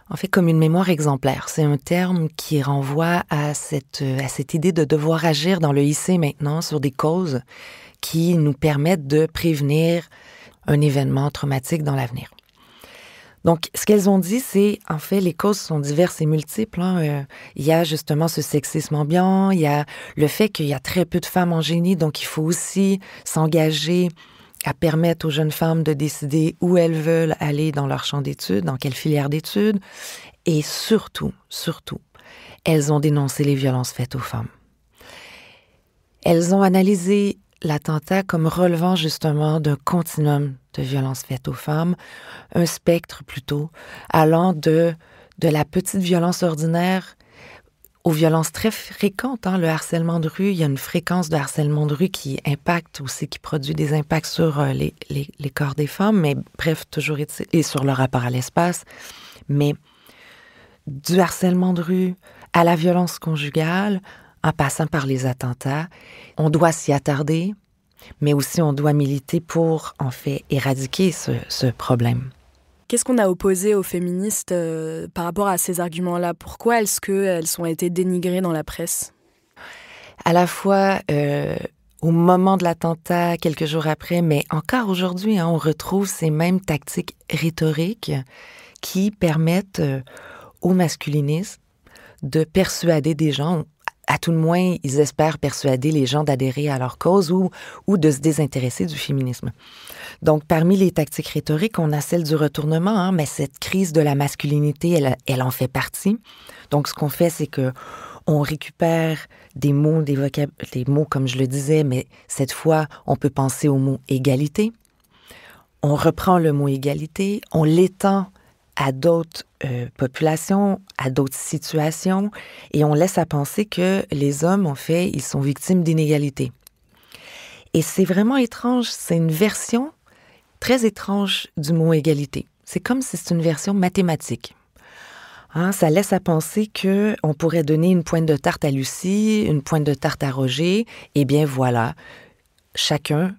en fait, comme une mémoire exemplaire. C'est un terme qui renvoie à cette idée de devoir agir dans le ici et maintenant sur des causes qui nous permettent de prévenir un événement traumatique dans l'avenir. Donc, ce qu'elles ont dit, c'est, en fait, les causes sont diverses et multiples. Il y a justement ce sexisme ambiant, il y a le fait qu'il y a très peu de femmes en génie, donc il faut aussi s'engager à permettre aux jeunes femmes de décider où elles veulent aller dans leur champ d'études, dans quelle filière d'études. Et surtout, elles ont dénoncé les violences faites aux femmes. Elles ont analysé l'attentat comme relevant justement d'un continuum de violences faites aux femmes, un spectre plutôt, allant de la petite violence ordinaire aux violences très fréquentes, le harcèlement de rue. Il y a une fréquence de harcèlement de rue qui impacte aussi, qui produit des impacts sur les corps des femmes, mais bref, toujours est-il, et sur le rapport à l'espace. Mais du harcèlement de rue à la violence conjugale, en passant par les attentats, on doit s'y attarder, mais aussi on doit militer pour, en fait, éradiquer ce problème. Qu'est-ce qu'on a opposé aux féministes par rapport à ces arguments-là ? Pourquoi est-ce qu'elles ont été dénigrées dans la presse ? À la fois au moment de l'attentat, quelques jours après, mais encore aujourd'hui, on retrouve ces mêmes tactiques rhétoriques qui permettent aux masculinistes de persuader des gens, à tout le moins, ils espèrent persuader les gens d'adhérer à leur cause ou de se désintéresser du féminisme. Donc, parmi les tactiques rhétoriques, on a celle du retournement, mais cette crise de la masculinité, elle en fait partie. Donc, ce qu'on fait, c'est que on récupère des mots, des mots, comme je le disais, mais cette fois, on peut penser au mot égalité. On reprend le mot égalité, on l'étend à d'autres populations, à d'autres situations, et on laisse à penser que les hommes, en fait, ils sont victimes d'inégalités. Et c'est vraiment étrange, c'est une version très étrange du mot égalité. C'est comme si c'est une version mathématique. Ça laisse à penser qu'on pourrait donner une pointe de tarte à Lucie, une pointe de tarte à Roger, et bien voilà, chacune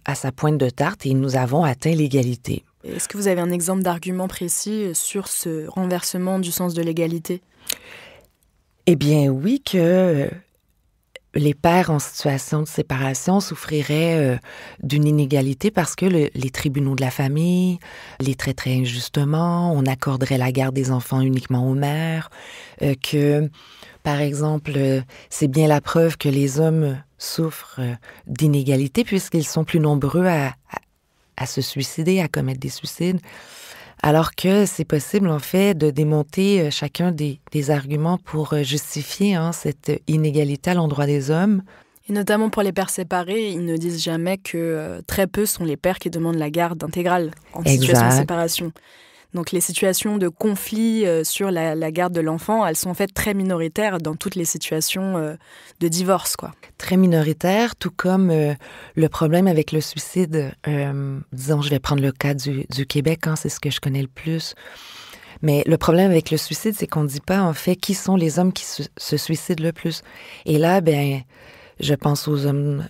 a sa pointe de tarte et nous avons atteint l'égalité. Est-ce que vous avez un exemple d'argument précis sur ce renversement du sens de l'égalité ? Eh bien oui, que les pères en situation de séparation souffriraient d'une inégalité parce que les tribunaux de la famille les traiteraient injustement, on accorderait la garde des enfants uniquement aux mères, que, par exemple, c'est bien la preuve que les hommes souffrent d'inégalité puisqu'ils sont plus nombreux à se suicider, à commettre des suicides, alors que c'est possible, en fait, de démonter chacun des arguments pour justifier cette inégalité à l'endroit des hommes. Et notamment pour les pères séparés, ils ne disent jamais que très peu sont les pères qui demandent la garde intégrale en situation de séparation. Donc les situations de conflit sur la garde de l'enfant, elles sont en fait très minoritaires dans toutes les situations de divorce, quoi. Très minoritaires, tout comme le problème avec le suicide. Disons, je vais prendre le cas du Québec, c'est ce que je connais le plus. Mais le problème avec le suicide, c'est qu'on ne dit pas, en fait, qui sont les hommes qui se suicident le plus. Et là, je pense aux hommes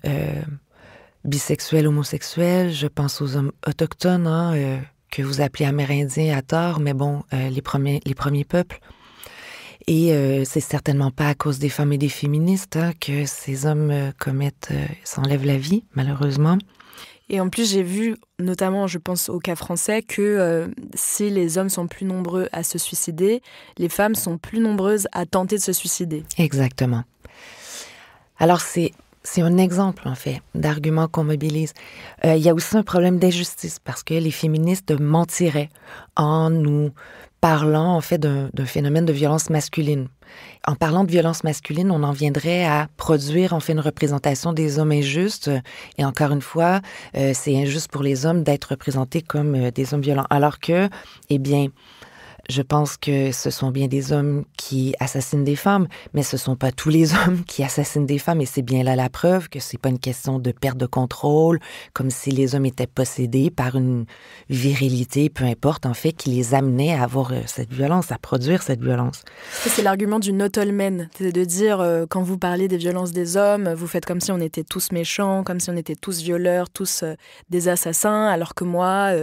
bisexuels, homosexuels, je pense aux hommes autochtones, que vous appelez amérindiens à tort, mais bon, les premiers peuples. Et c'est certainement pas à cause des femmes et des féministes que ces hommes s'enlèvent la vie, malheureusement. Et en plus, j'ai vu, notamment, je pense au cas français, que si les hommes sont plus nombreux à se suicider, les femmes sont plus nombreuses à tenter de se suicider. Exactement. Alors, c'est un exemple, en fait, d'argument qu'on mobilise. Il y a aussi un problème d'injustice parce que les féministes mentiraient en nous parlant, en fait, d'un phénomène de violence masculine. En parlant de violence masculine, on en viendrait à produire, en fait, une représentation des hommes injustes. Et encore une fois, c'est injuste pour les hommes d'être représentés comme des hommes violents. Alors que, je pense que ce sont bien des hommes qui assassinent des femmes, mais ce sont pas tous les hommes qui assassinent des femmes, et c'est bien là la preuve que c'est pas une question de perte de contrôle, comme si les hommes étaient possédés par une virilité, peu importe, en fait, qui les amenait à avoir cette violence, à produire cette violence. C'est l'argument du not all men, c'est de dire, quand vous parlez des violences des hommes, vous faites comme si on était tous méchants, comme si on était tous violeurs, tous des assassins, alors que moi,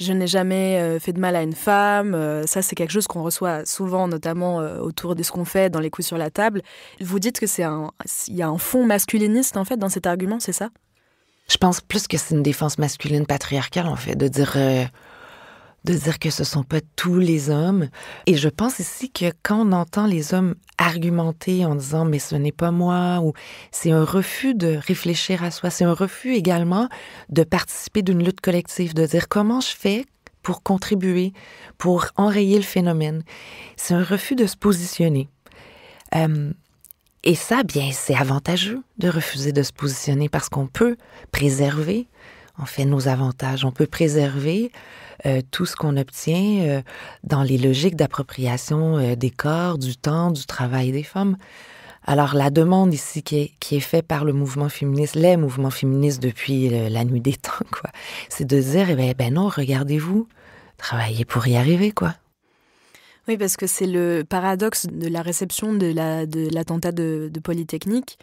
je n'ai jamais fait de mal à une femme. Ça, c'est quelque chose qu'on reçoit souvent, notamment autour de ce qu'on fait dans les coups sur la table. Vous dites que il y a un fond masculiniste, en fait, dans cet argument, c'est ça? Je pense plus que c'est une défense masculine patriarcale, en fait, de dire que ce sont pas tous les hommes. Et je pense ici que quand on entend les hommes argumenter en disant « mais ce n'est pas moi », ou c'est un refus de réfléchir à soi, c'est un refus également de participer d'une lutte collective, de dire comment je fais pour contribuer, pour enrayer le phénomène. C'est un refus de se positionner. Et ça, bien, c'est avantageux de refuser de se positionner parce qu'on peut préserver, en fait, nos avantages. On peut préserver tout ce qu'on obtient dans les logiques d'appropriation des corps, du temps, du travail des femmes. Alors, la demande ici qui est faite par le mouvement féministe, les mouvements féministes depuis la nuit des temps, quoi, c'est de dire, ben non, regardez-vous, travaillez pour y arriver, quoi. Oui, parce que c'est le paradoxe de la réception de l'attentat de Polytechnique.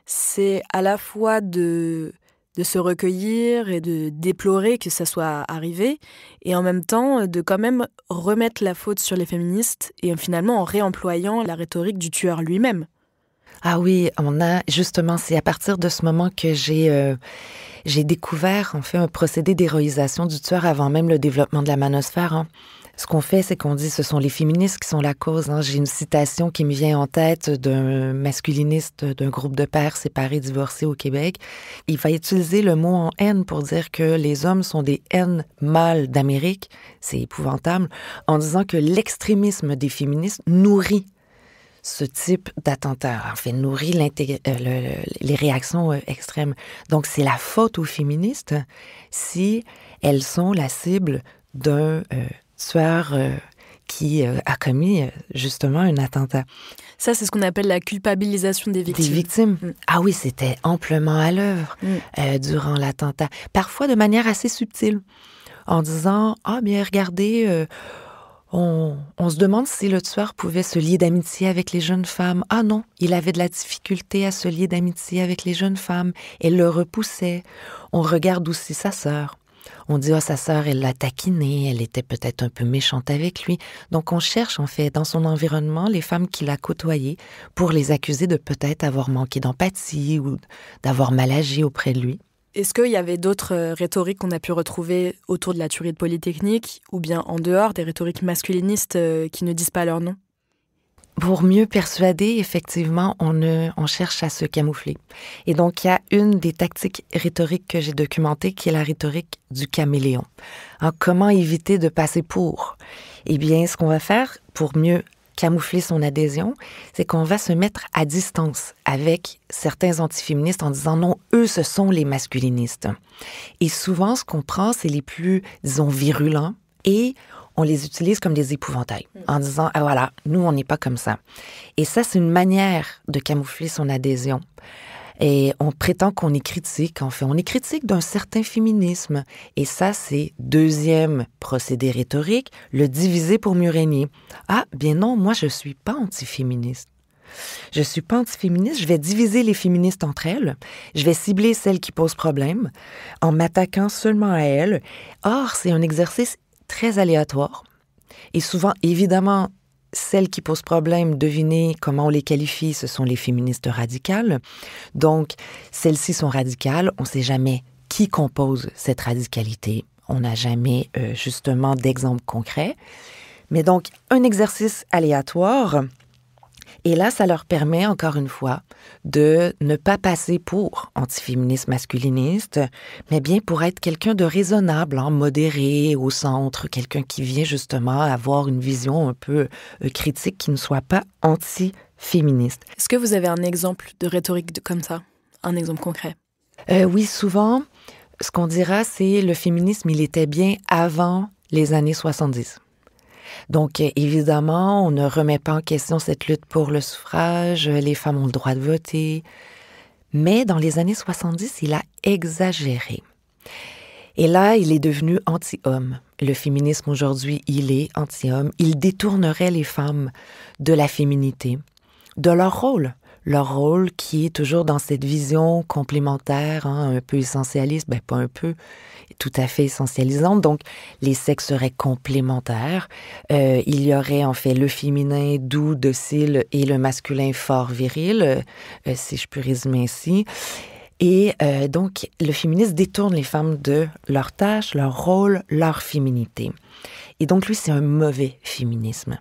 C'est à la fois de se recueillir et de déplorer que ça soit arrivé, et en même temps de quand même remettre la faute sur les féministes, et finalement en réemployant la rhétorique du tueur lui-même. Ah oui, justement, c'est à partir de ce moment que j'ai découvert, en fait, un procédé d'héroïsation du tueur avant même le développement de la manosphère, hein. Ce qu'on fait, c'est qu'on dit que ce sont les féministes qui sont la cause, hein. J'ai une citation qui me vient en tête d'un masculiniste d'un groupe de pères séparés, divorcés au Québec. Il va utiliser le mot en haine pour dire que les hommes sont des haines mâles d'Amérique. C'est épouvantable. En disant que l'extrémisme des féministes nourrit ce type d'attentat, en fait, nourrit les réactions extrêmes. Donc, c'est la faute aux féministes si elles sont la cible d'un tueur qui a commis justement un attentat. Ça, c'est ce qu'on appelle la culpabilisation des victimes. Des victimes. Ah oui, c'était amplement à l'œuvre durant l'attentat. Parfois de manière assez subtile, en disant « Ah bien, regardez, on se demande si le tueur pouvait se lier d'amitié avec les jeunes femmes. Ah non, il avait de la difficulté à se lier d'amitié avec les jeunes femmes. Elle le repoussait. On regarde aussi sa sœur. On dit, sa sœur, elle l'a taquinée, elle était peut-être un peu méchante avec lui. Donc, on cherche, en fait, dans son environnement, les femmes qu'il a côtoyées pour les accuser de peut-être avoir manqué d'empathie ou d'avoir mal agi auprès de lui. Est-ce qu'il y avait d'autres rhétoriques qu'on a pu retrouver autour de la tuerie de Polytechnique ou bien en dehors des rhétoriques masculinistes qui ne disent pas leur nom? Pour mieux persuader, effectivement, on cherche à se camoufler. Et donc, il y a une des tactiques rhétoriques que j'ai documentées qui est la rhétorique du caméléon. Alors, comment éviter de passer pour? Eh bien, ce qu'on va faire pour mieux camoufler son adhésion, c'est qu'on va se mettre à distance avec certains antiféministes en disant non, eux, ce sont les masculinistes. Et souvent, ce qu'on prend, c'est les plus, disons, virulents et on les utilise comme des épouvantails en disant « Ah voilà, nous, on n'est pas comme ça ». Et ça, c'est une manière de camoufler son adhésion. Et on prétend qu'on est critique, en fait. On est critique d'un certain féminisme. Et ça, c'est deuxième procédé rhétorique, le diviser pour mieux régner. Ah, bien non, moi, je suis pas antiféministe. Je suis pas antiféministe, je vais diviser les féministes entre elles. Je vais cibler celles qui posent problème en m'attaquant seulement à elles. Or, c'est un exercice très aléatoire. Et souvent, évidemment, celles qui posent problème, devinez comment on les qualifie, ce sont les féministes radicales. Donc, celles-ci sont radicales. On ne sait jamais qui compose cette radicalité. On n'a jamais, justement, d'exemple concret. Mais donc, un exercice aléatoire. Et là, ça leur permet, encore une fois, de ne pas passer pour antiféministe masculiniste, mais bien pour être quelqu'un de raisonnable, modéré, au centre, quelqu'un qui vient justement avoir une vision un peu critique qui ne soit pas antiféministe. Est-ce que vous avez un exemple de rhétorique comme ça? Un exemple concret? Oui, souvent, ce qu'on dira, c'est le féminisme, il était bien avant les années 70. Donc, évidemment, on ne remet pas en question cette lutte pour le suffrage, les femmes ont le droit de voter. Mais dans les années 70, il a exagéré. Et là, il est devenu anti-homme. Le féminisme aujourd'hui, il est anti-homme. Il détournerait les femmes de la féminité, de leur rôle qui est toujours dans cette vision complémentaire, un peu essentialiste, pas un peu, tout à fait essentialisante. Donc, les sexes seraient complémentaires. Il y aurait en fait le féminin doux, docile et le masculin fort, viril, si je peux résumer ainsi. Et donc, le féminisme détourne les femmes de leurs tâches, leur rôle, leur féminité. Et donc, lui, c'est un mauvais féminisme.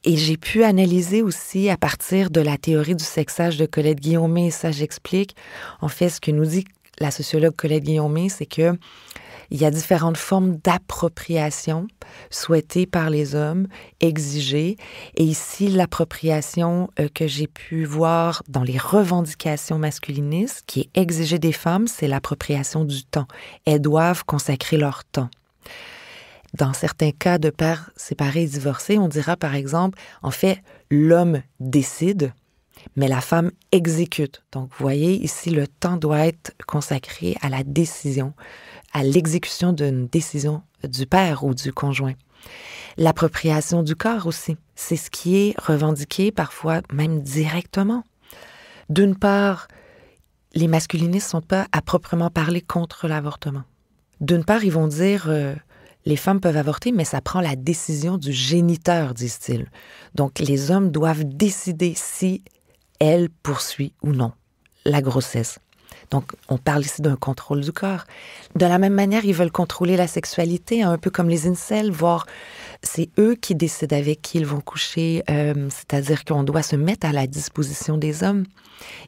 Et j'ai pu analyser aussi à partir de la théorie du sexage de Colette Guillaumet, et ça j'explique. En fait, ce que nous dit la sociologue Colette Guillaumet, c'est que il y a différentes formes d'appropriation souhaitées par les hommes, exigées. Et ici, l'appropriation que j'ai pu voir dans les revendications masculinistes, qui est exigée des femmes, c'est l'appropriation du temps. Elles doivent consacrer leur temps. Dans certains cas de pères séparés et divorcés, on dira par exemple, en fait, l'homme décide, mais la femme exécute. Donc, vous voyez, ici, le temps doit être consacré à la décision, à l'exécution d'une décision du père ou du conjoint. L'appropriation du corps aussi, c'est ce qui est revendiqué parfois même directement. D'une part, les masculinistes ne sont pas à proprement parler contre l'avortement. D'une part, ils vont dire... les femmes peuvent avorter, mais ça prend la décision du géniteur, disent-ils. Donc, les hommes doivent décider si elle poursuit ou non la grossesse. Donc, on parle ici d'un contrôle du corps. De la même manière, ils veulent contrôler la sexualité, un peu comme les incels, voire c'est eux qui décident avec qui ils vont coucher, c'est-à-dire qu'on doit se mettre à la disposition des hommes.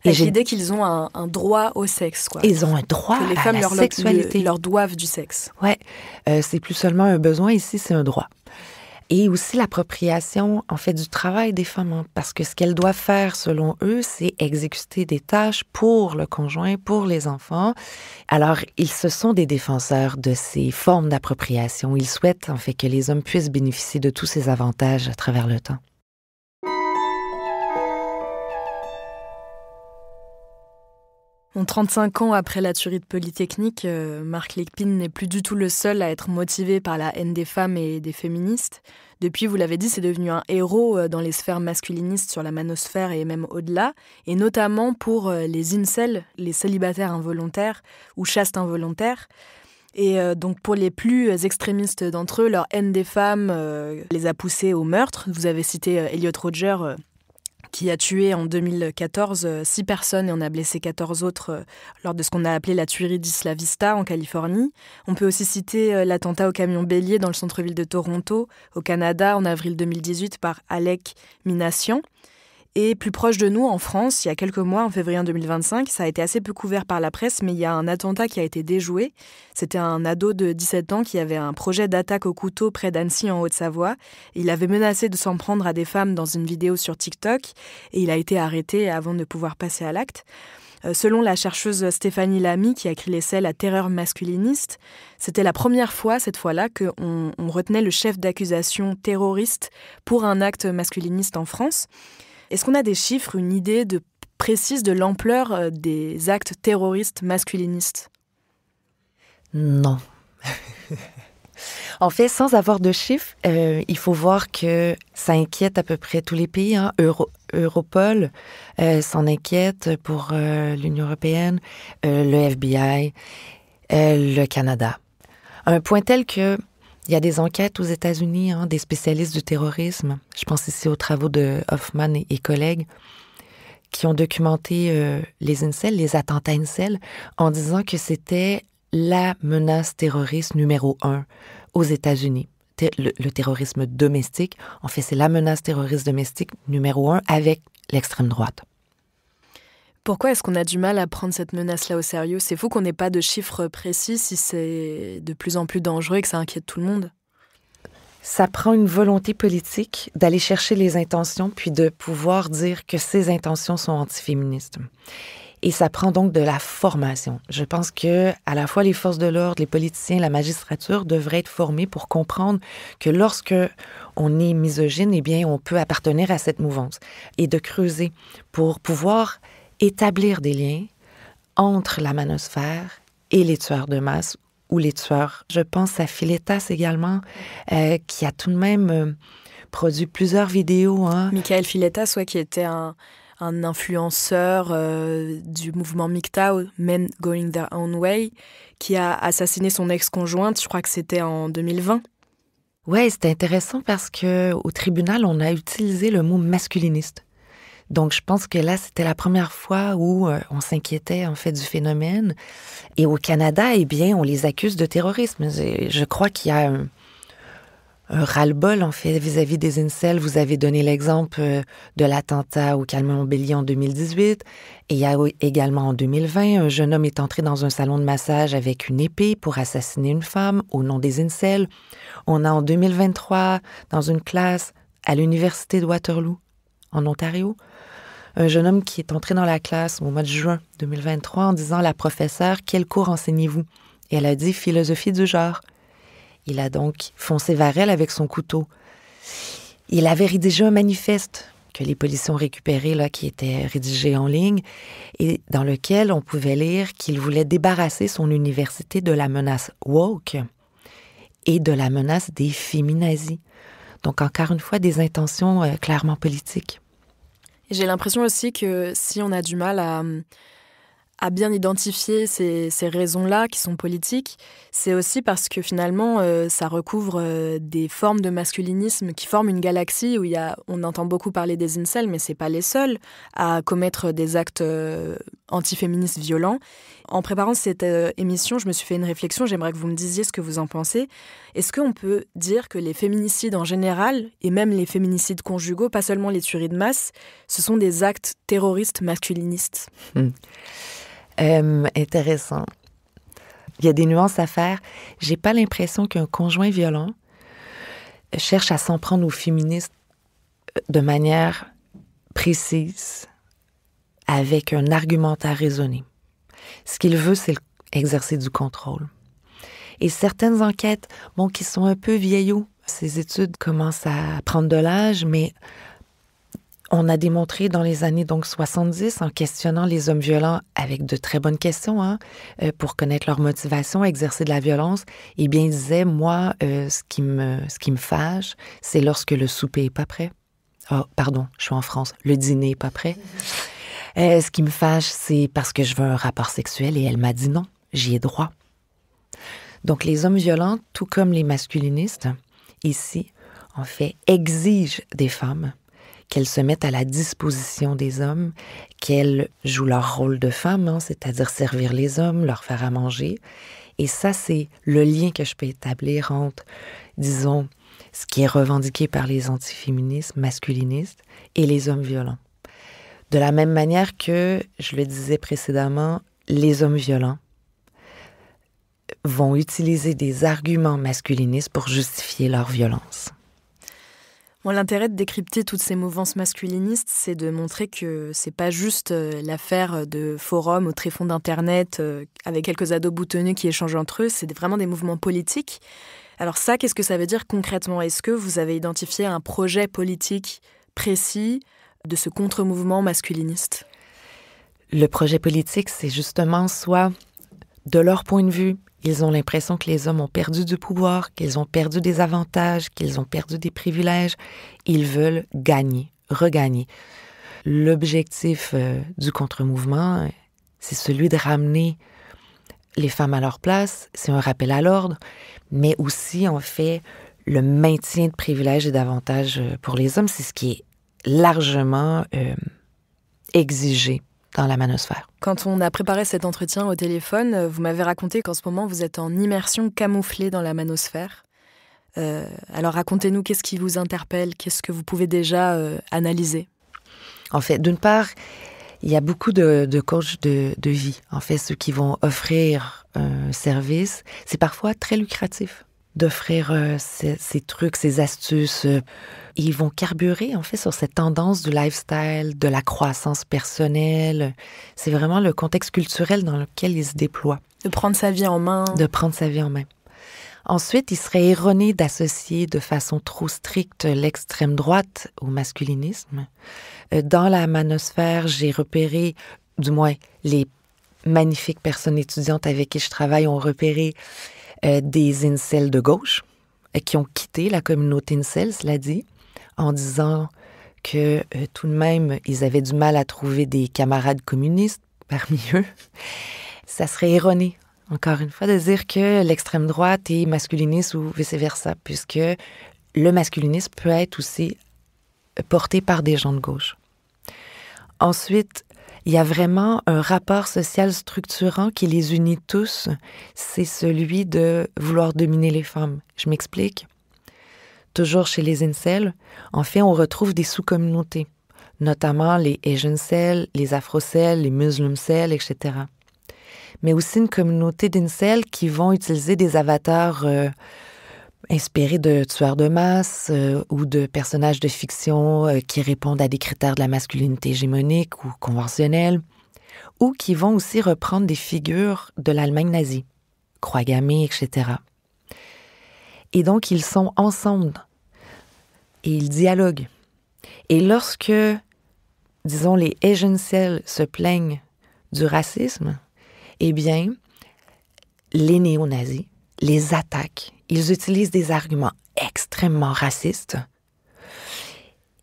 Et j'ai l'idée qu'ils ont un droit au sexe, quoi. Ils ont un droit que les à femmes la sexualité. leur doivent du sexe. Ouais, c'est plus seulement un besoin, ici, c'est un droit. Et aussi l'appropriation, en fait, du travail des femmes, hein, parce que ce qu'elles doivent faire, selon eux, c'est exécuter des tâches pour le conjoint, pour les enfants. Alors, ce sont des défenseurs de ces formes d'appropriation. Ils souhaitent, en fait, que les hommes puissent bénéficier de tous ces avantages à travers le temps. En 35 ans après la tuerie de Polytechnique, Marc Lépine n'est plus du tout le seul à être motivé par la haine des femmes et des féministes. Depuis, vous l'avez dit, c'est devenu un héros dans les sphères masculinistes sur la manosphère et même au-delà, et notamment pour les incels, les célibataires involontaires ou chastes involontaires. Et donc pour les plus extrémistes d'entre eux, leur haine des femmes les a poussés au meurtre. Vous avez cité Elliot Rodger, qui a tué en 2014 6 personnes et en a blessé 14 autres lors de ce qu'on a appelé la tuerie d'Isla Vista en Californie. On peut aussi citer l'attentat au camion bélier dans le centre-ville de Toronto, au Canada, en avril 2018 par Alek Minassian. Et plus proche de nous, en France, il y a quelques mois, en février 2025, ça a été assez peu couvert par la presse, mais il y a un attentat qui a été déjoué. C'était un ado de 17 ans qui avait un projet d'attaque au couteau près d'Annecy, en Haute-Savoie. Il avait menacé de s'en prendre à des femmes dans une vidéo sur TikTok, et il a été arrêté avant de pouvoir passer à l'acte. Selon la chercheuse Stéphanie Lamy, qui a écrit l'essai « La terreur masculiniste », c'était la première fois, cette fois-là, qu'on retenait le chef d'accusation terroriste pour un acte masculiniste en France. Est-ce qu'on a des chiffres, une idée précise de l'ampleur des actes terroristes masculinistes ? Non. En fait, sans avoir de chiffres, il faut voir que ça inquiète à peu près tous les pays. Hein. Europol s'en inquiète pour l'Union européenne, le FBI, le Canada. À un point tel que il y a des enquêtes aux États-Unis, des spécialistes du terrorisme. Je pense ici aux travaux de Hoffman et collègues qui ont documenté les incels, les attentats incels, en disant que c'était la menace terroriste numéro 1 aux États-Unis. Le terrorisme domestique, en fait, c'est la menace terroriste domestique numéro 1 avec l'extrême droite. Pourquoi est-ce qu'on a du mal à prendre cette menace-là au sérieux ? C'est fou qu'on n'ait pas de chiffres précis si c'est de plus en plus dangereux et que ça inquiète tout le monde. Ça prend une volonté politique d'aller chercher les intentions puis de pouvoir dire que ces intentions sont antiféministes. Et ça prend donc de la formation. Je pense que à la fois les forces de l'ordre, les politiciens, la magistrature devraient être formés pour comprendre que lorsque on est misogyne, eh bien, on peut appartenir à cette mouvance et de creuser pour pouvoir établir des liens entre la manosphère et les tueurs de masse ou les tueurs. Je pense à Philetas également, qui a tout de même produit plusieurs vidéos. Michael Philetas, qui était un influenceur du mouvement MGTOW, Men Going Their Own Way, qui a assassiné son ex-conjointe, je crois que c'était en 2020. Ouais, c'était intéressant parce qu'au tribunal, on a utilisé le mot masculiniste. Donc, je pense que là, c'était la première fois où on s'inquiétait, en fait, du phénomène. Et au Canada, eh bien, on les accuse de terrorisme. Je crois qu'il y a un ras-le-bol, en fait, vis-à-vis des incels. Vous avez donné l'exemple de l'attentat au Calmont-Bélier en 2018. Et il y a également en 2020, un jeune homme est entré dans un salon de massage avec une épée pour assassiner une femme au nom des incels. On a en 2023, dans une classe à l'Université de Waterloo, en Ontario, un jeune homme qui est entré dans la classe au mois de juin 2023 en disant à la professeure « Quel cours enseignez-vous » Et elle a dit « Philosophie du genre ». Il a donc foncé vers elle avec son couteau. Il avait rédigé un manifeste que les policiers ont récupéré, là, qui était rédigé en ligne, et dans lequel on pouvait lire qu'il voulait débarrasser son université de la menace woke et de la menace des féminazis. Donc, encore une fois, des intentions clairement politiques. Et j'ai l'impression aussi que si on a du mal à bien identifier ces raisons-là qui sont politiques, c'est aussi parce que finalement, ça recouvre des formes de masculinisme qui forment une galaxie où on entend beaucoup parler des incels, mais c'est pas les seuls à commettre des actes antiféministes violents. En préparant cette émission, je me suis fait une réflexion, j'aimerais que vous me disiez ce que vous en pensez. Est-ce qu'on peut dire que les féminicides en général, et même les féminicides conjugaux, pas seulement les tueries de masse, ce sont des actes terroristes masculinistes ? Intéressant. Il y a des nuances à faire. J'ai pas l'impression qu'un conjoint violent cherche à s'en prendre aux féministes de manière précise, avec un argumentaire raisonné. Ce qu'il veut, c'est exercer du contrôle. Et certaines enquêtes, qui sont un peu vieillots, ces études commencent à prendre de l'âge, mais on a démontré dans les années 70, en questionnant les hommes violents avec de très bonnes questions, pour connaître leur motivation à exercer de la violence, eh bien, ils disaient, moi, ce qui me fâche, c'est lorsque le souper est pas prêt. Oh, pardon, je suis en France. Le dîner est pas prêt. Ce qui me fâche, c'est parce que je veux un rapport sexuel et elle m'a dit non, j'y ai droit. Donc, les hommes violents, tout comme les masculinistes, ici, en fait, exigent des femmes qu'elles se mettent à la disposition des hommes, qu'elles jouent leur rôle de femme, c'est-à-dire servir les hommes, leur faire à manger. Et ça, c'est le lien que je peux établir entre, disons, ce qui est revendiqué par les antiféministes, masculinistes, et les hommes violents. De la même manière que, je le disais précédemment, les hommes violents vont utiliser des arguments masculinistes pour justifier leur violence. L'intérêt de décrypter toutes ces mouvances masculinistes, c'est de montrer que c'est pas juste l'affaire de forums au tréfonds d'Internet avec quelques ados boutonneux qui échangent entre eux, c'est vraiment des mouvements politiques. Alors ça, qu'est-ce que ça veut dire concrètement ? Est-ce que vous avez identifié un projet politique précis de ce contre-mouvement masculiniste ? Le projet politique, c'est justement soit, de leur point de vue, ils ont l'impression que les hommes ont perdu du pouvoir, qu'ils ont perdu des avantages, qu'ils ont perdu des privilèges. Ils veulent gagner, regagner. L'objectif du contre-mouvement, c'est celui de ramener les femmes à leur place. C'est un rappel à l'ordre, mais aussi, en fait, le maintien de privilèges et d'avantages pour les hommes. C'est ce qui est largement exigé dans la manosphère. Quand on a préparé cet entretien au téléphone, vous m'avez raconté qu'en ce moment, vous êtes en immersion camouflée dans la manosphère. Alors racontez-nous, qu'est-ce qui vous interpelle ? Qu'est-ce que vous pouvez déjà analyser ? En fait, d'une part, il y a beaucoup de coachs de vie. En fait, ceux qui vont offrir un service, c'est parfois très lucratif. d'offrir ces trucs, ces astuces. Ils vont carburer, en fait, sur cette tendance du lifestyle, de la croissance personnelle. C'est vraiment le contexte culturel dans lequel ils se déploient. De prendre sa vie en main. De prendre sa vie en main. Ensuite, il serait erroné d'associer de façon trop stricte l'extrême droite au masculinisme. Dans la manosphère, j'ai repéré, du moins les magnifiques personnes étudiantes avec qui je travaille ont repéré des incels de gauche qui ont quitté la communauté incel, cela dit, en disant que tout de même, ils avaient du mal à trouver des camarades communistes parmi eux. Ça serait erroné, encore une fois, de dire que l'extrême droite est masculiniste ou vice-versa, puisque le masculinisme peut être aussi porté par des gens de gauche. Ensuite, il y a vraiment un rapport social structurant qui les unit tous, c'est celui de vouloir dominer les femmes. Je m'explique. Toujours chez les incels, en fait, on retrouve des sous-communautés, notamment les Asian Cels, les Afro-Cels, les Muslim Cels, etc. Mais aussi une communauté d'incels qui vont utiliser des avatars inspirés de tueurs de masse ou de personnages de fiction qui répondent à des critères de la masculinité hégémonique ou conventionnelle, ou qui vont aussi reprendre des figures de l'Allemagne nazie, croix gammée, etc. Et donc, ils sont ensemble et ils dialoguent. Et lorsque, disons, les Asian Cels se plaignent du racisme, eh bien, les néo-nazis les attaquent. Ils utilisent des arguments extrêmement racistes.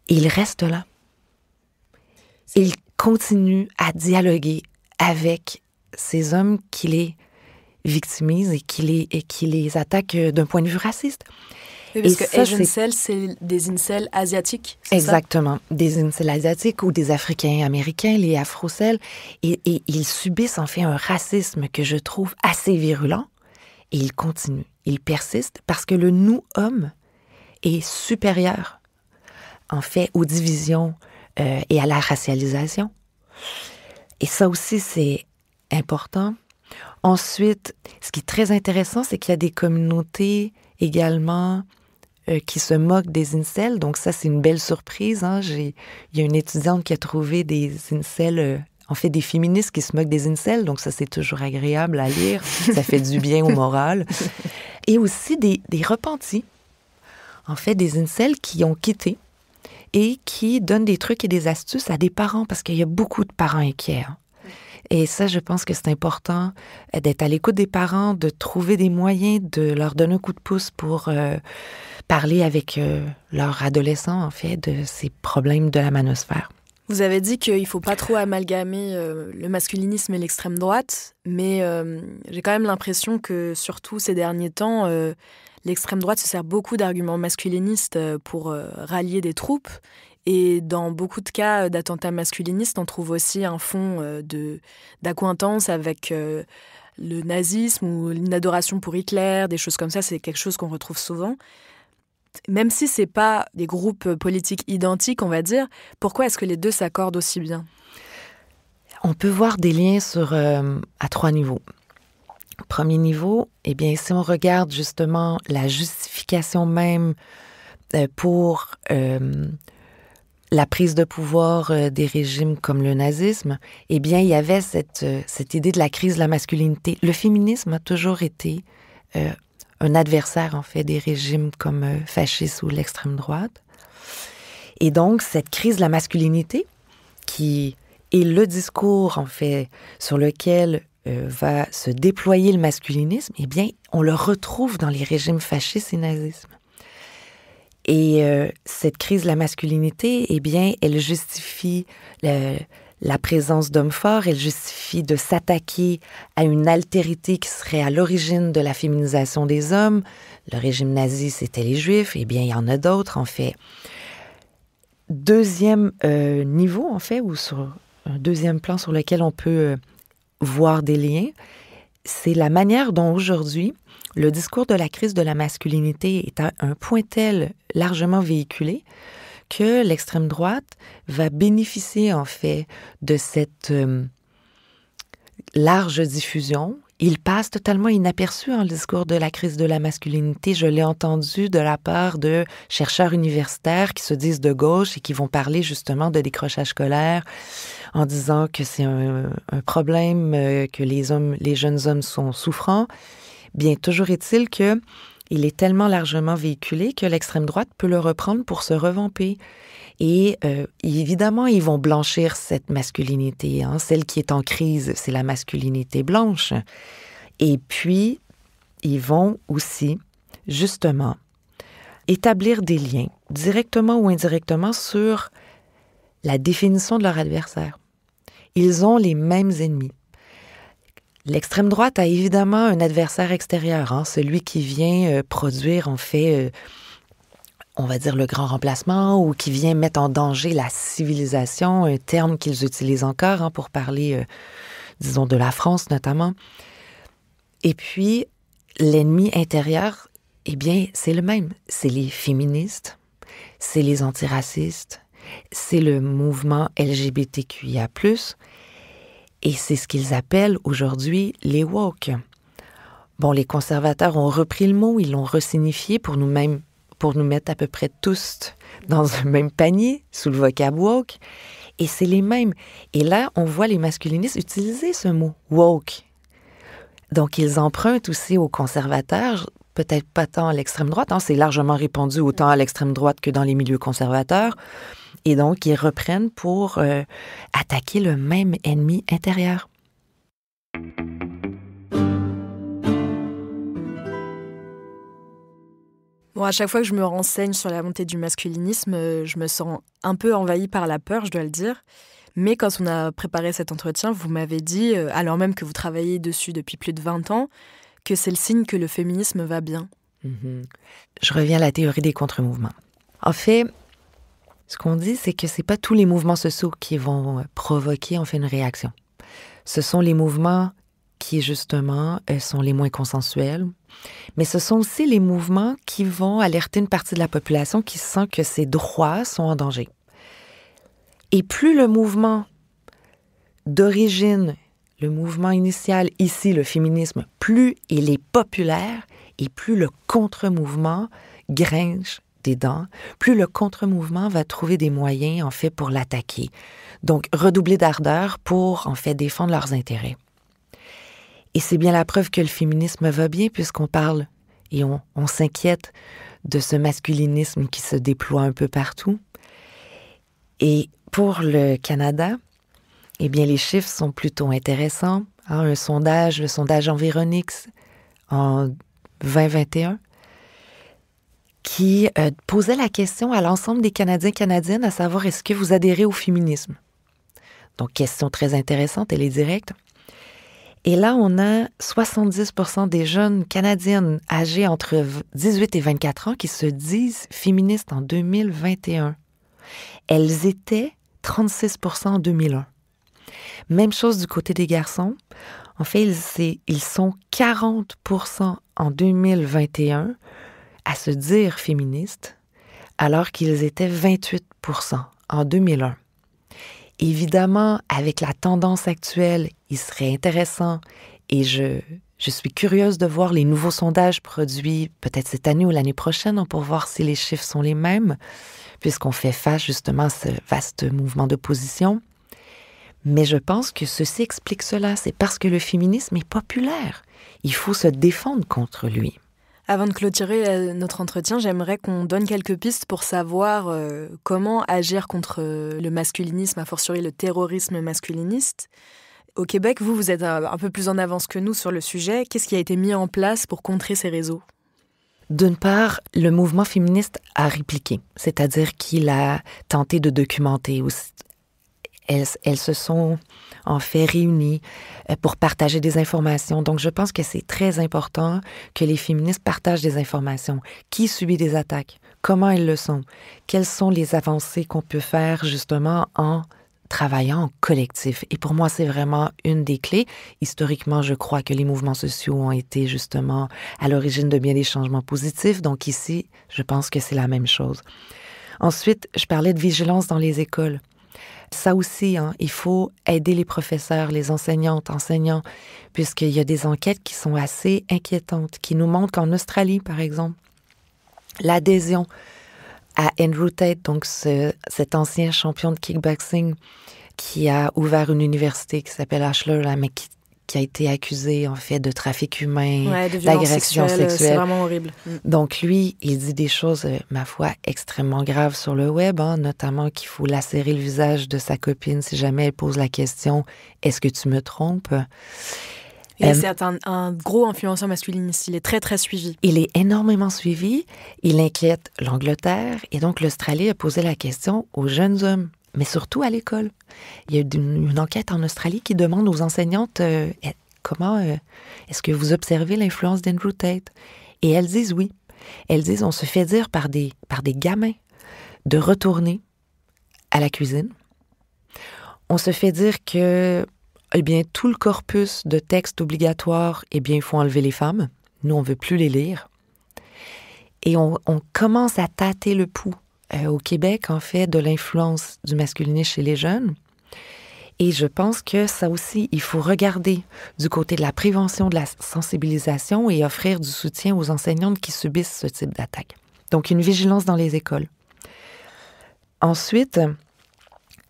Ils restent là. Ils continuent à dialoguer avec ces hommes qui les victimisent et qui les attaquent d'un point de vue raciste. Oui, parce que Asian Cels, c'est des incels asiatiques, c'est exactement, ça? Des incels asiatiques ou des Africains américains, les Afro-Cels. Et ils subissent en fait un racisme que je trouve assez virulent. Et ils continuent, ils persistent parce que le nous-homme est supérieur, en fait, aux divisions et à la racialisation. Et ça aussi, c'est important. Ensuite, ce qui est très intéressant, c'est qu'il y a des communautés également qui se moquent des incels. Donc ça, c'est une belle surprise. Hein. Il y a une étudiante qui a trouvé des incels... en fait, des féministes qui se moquent des incels, donc ça, c'est toujours agréable à lire. Ça fait du bien au moral. Et aussi des repentis. En fait, des incels qui ont quitté et qui donnent des trucs et des astuces à des parents, parce qu'il y a beaucoup de parents inquiets. Hein. Et ça, je pense que c'est important d'être à l'écoute des parents, de trouver des moyens de leur donner un coup de pouce pour parler avec leurs adolescents, en fait, de ces problèmes de la manosphère. Vous avez dit qu'il ne faut pas trop amalgamer le masculinisme et l'extrême droite, mais j'ai quand même l'impression que, surtout ces derniers temps, l'extrême droite se sert beaucoup d'arguments masculinistes pour rallier des troupes. Et dans beaucoup de cas d'attentats masculinistes, on trouve aussi un fond d'accointance avec le nazisme ou une adoration pour Hitler, des choses comme ça. C'est quelque chose qu'on retrouve souvent. Même si ce n'est pas des groupes politiques identiques, on va dire, pourquoi est-ce que les deux s'accordent aussi bien? On peut voir des liens à 3 niveaux. Premier niveau, eh bien, si on regarde justement la justification même pour la prise de pouvoir des régimes comme le nazisme, eh bien, il y avait cette idée de la crise de la masculinité. Le féminisme a toujours été un adversaire, en fait, des régimes comme fascistes ou l'extrême droite. Et donc, cette crise de la masculinité, qui est le discours, en fait, sur lequel va se déployer le masculinisme, eh bien, on le retrouve dans les régimes fascistes et nazisme. Et cette crise de la masculinité, eh bien, elle justifie la présence d'hommes forts, elle justifie de s'attaquer à une altérité qui serait à l'origine de la féminisation des hommes. Le régime nazi, c'était les Juifs, eh bien, il y en a d'autres, en fait. Deuxième niveau, en fait, ou sur un deuxième plan sur lequel on peut voir des liens, c'est la manière dont aujourd'hui, le discours de la crise de la masculinité est à un point tel largement véhiculé que l'extrême droite va bénéficier, en fait, de cette large diffusion il passe totalement inaperçu le discours de la crise de la masculinité. Je l'ai entendu de la part de chercheurs universitaires qui se disent de gauche et qui vont parler justement de décrochage scolaire en disant que c'est un problème, que les jeunes hommes sont souffrants. Bien, toujours est-il que il est tellement largement véhiculé que l'extrême droite peut le reprendre pour se revamper. Et évidemment, ils vont blanchir cette masculinité. Celle qui est en crise, c'est la masculinité blanche. Et puis, ils vont aussi, justement, établir des liens, directement ou indirectement, sur la définition de leur adversaire. Ils ont les mêmes ennemis. L'extrême droite a évidemment un adversaire extérieur, celui qui vient produire, en fait, on va dire le grand remplacement, ou qui vient mettre en danger la civilisation, un terme qu'ils utilisent encore pour parler, disons, de la France notamment. Et puis, l'ennemi intérieur, eh bien, c'est le même. C'est les féministes, c'est les antiracistes, c'est le mouvement LGBTQIA+, et c'est ce qu'ils appellent aujourd'hui les woke. Bon, les conservateurs ont repris le mot, ils l'ont resignifié pour nous mettre à peu près tous dans un même panier, sous le vocable woke. Et c'est les mêmes. Et là, on voit les masculinistes utiliser ce mot, woke. Donc, ils empruntent aussi aux conservateurs, peut-être pas tant à l'extrême droite, c'est largement répandu autant à l'extrême droite que dans les milieux conservateurs. Et donc, ils reprennent pour attaquer le même ennemi intérieur. Bon, à chaque fois que je me renseigne sur la montée du masculinisme, je me sens un peu envahie par la peur, je dois le dire. Mais quand on a préparé cet entretien, vous m'avez dit, alors même que vous travaillez dessus depuis plus de 20 ans, que c'est le signe que le féminisme va bien. Je reviens à la théorie des contre-mouvements. En fait, ce qu'on dit, c'est que c'est pas tous les mouvements sociaux qui vont provoquer en fait une réaction. Ce sont les mouvements qui, justement, sont les moins consensuels. Mais ce sont aussi les mouvements qui vont alerter une partie de la population qui sent que ses droits sont en danger. Et plus le mouvement d'origine, le mouvement initial, ici, le féminisme, plus il est populaire et plus le contre-mouvement grince des dents, plus le contre-mouvement va trouver des moyens, en fait, pour l'attaquer. Donc, redoubler d'ardeur pour, en fait, défendre leurs intérêts. Et c'est bien la preuve que le féminisme va bien puisqu'on parle et on s'inquiète de ce masculinisme qui se déploie un peu partout. Et pour le Canada, eh bien, les chiffres sont plutôt intéressants. Le sondage Environics en 2021 qui posait la question à l'ensemble des Canadiens et Canadiennes à savoir est-ce que vous adhérez au féminisme? Donc, question très intéressante, elle est directe. Et là, on a 70% des jeunes Canadiennes âgées entre 18 et 24 ans qui se disent féministes en 2021. Elles étaient 36% en 2001. Même chose du côté des garçons. En fait, ils sont 40% en 2021 à se dire féministes, alors qu'ils étaient 28% en 2001. Évidemment, avec la tendance actuelle, il serait intéressant et je suis curieuse de voir les nouveaux sondages produits peut-être cette année ou l'année prochaine pour voir si les chiffres sont les mêmes, puisqu'on fait face justement à ce vaste mouvement d'opposition. Mais je pense que ceci explique cela. C'est parce que le féminisme est populaire. Il faut se défendre contre lui. Avant de clôturer notre entretien, j'aimerais qu'on donne quelques pistes pour savoir comment agir contre le masculinisme, a fortiori le terrorisme masculiniste. Au Québec, vous êtes un peu plus en avance que nous sur le sujet. Qu'est-ce qui a été mis en place pour contrer ces réseaux? D'une part, le mouvement féministe a répliqué, c'est-à-dire qu'il a tenté de documenter aussi. Elles se sont en fait réunies pour partager des informations. Donc, je pense que c'est très important que les féministes partagent des informations. Qui subit des attaques? Comment elles le sont? Quelles sont les avancées qu'on peut faire justement en travaillant en collectif? Et pour moi, c'est vraiment une des clés. Historiquement, je crois que les mouvements sociaux ont été justement à l'origine de bien des changements positifs. Donc ici, je pense que c'est la même chose. Ensuite, je parlais de vigilance dans les écoles. Ça aussi, il faut aider les professeurs, les enseignantes, enseignants, puisqu'il y a des enquêtes qui sont assez inquiétantes, qui nous montrent qu'en Australie, par exemple, l'adhésion à Andrew Tate, donc cet ancien champion de kickboxing qui a ouvert une université qui s'appelle Ashler, là, mais qui a été accusé, en fait, de trafic humain, d'agression sexuelle. C'est vraiment horrible. Donc, lui, il dit des choses, ma foi, extrêmement graves sur le web, notamment qu'il faut lacérer le visage de sa copine si jamais elle pose la question « Est-ce que tu me trompes? » Et c'est un gros influenceur masculiniste. Il est très, très suivi. Il est énormément suivi. Il inquiète l'Angleterre. Et donc, l'Australie a posé la question aux jeunes hommes, mais surtout à l'école. Il y a une enquête en Australie qui demande aux enseignantes comment est-ce que vous observez l'influence d'Andrew Tate? Et elles disent oui. Elles disent on se fait dire par des gamins de retourner à la cuisine. On se fait dire que tout le corpus de textes obligatoires, il faut enlever les femmes. Nous, on ne veut plus les lire. Et on commence à tâter le pouls au Québec, en fait, de l'influence du masculinisme chez les jeunes. Et je pense que ça aussi, il faut regarder du côté de la prévention, de la sensibilisation et offrir du soutien aux enseignantes qui subissent ce type d'attaque. Donc, une vigilance dans les écoles. Ensuite,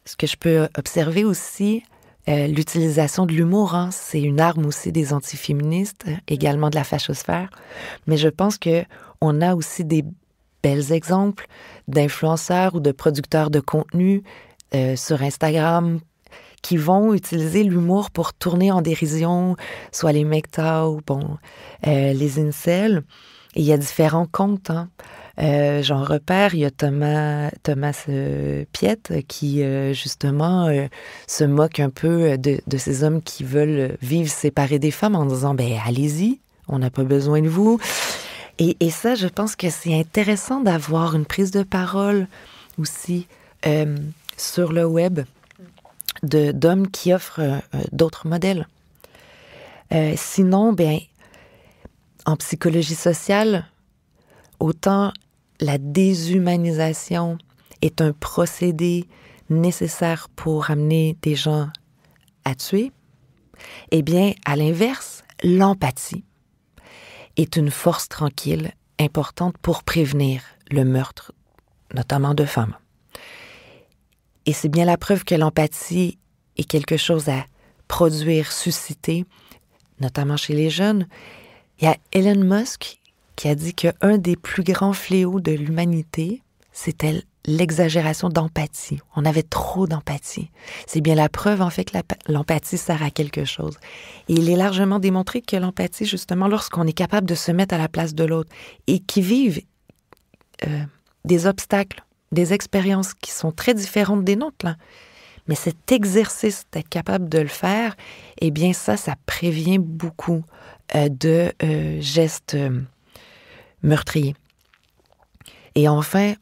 ce que je peux observer aussi, l'utilisation de l'humour, c'est une arme aussi des antiféministes, également de la fachosphère. Mais je pense qu'on a aussi des bels exemples d'influenceurs ou de producteurs de contenu sur Instagram qui vont utiliser l'humour pour tourner en dérision, soit les MGTOW, les incels. Et il y a différents comptes. J'en repère, il y a Thomas Piette qui, justement, se moque un peu de ces hommes qui veulent vivre séparés des femmes en disant « allez-y, on n'a pas besoin de vous ». Et ça, je pense que c'est intéressant d'avoir une prise de parole aussi sur le web d'hommes qui offrent d'autres modèles. Sinon, en psychologie sociale, autant la déshumanisation est un procédé nécessaire pour amener des gens à tuer, à l'inverse, l'empathie est une force tranquille importante pour prévenir le meurtre, notamment de femmes. Et c'est bien la preuve que l'empathie est quelque chose à produire, susciter, notamment chez les jeunes. Il y a Elon Musk qui a dit qu'un des plus grands fléaux de l'humanité, c'était l'exagération d'empathie. On avait trop d'empathie. C'est bien la preuve, en fait, que l'empathie sert à quelque chose. Et il est largement démontré que l'empathie, justement, lorsqu'on est capable de se mettre à la place de l'autre et qui vivent des obstacles, des expériences qui sont très différentes des nôtres, là. Mais cet exercice d'être capable de le faire, ça prévient beaucoup de gestes meurtriers. Et enfin,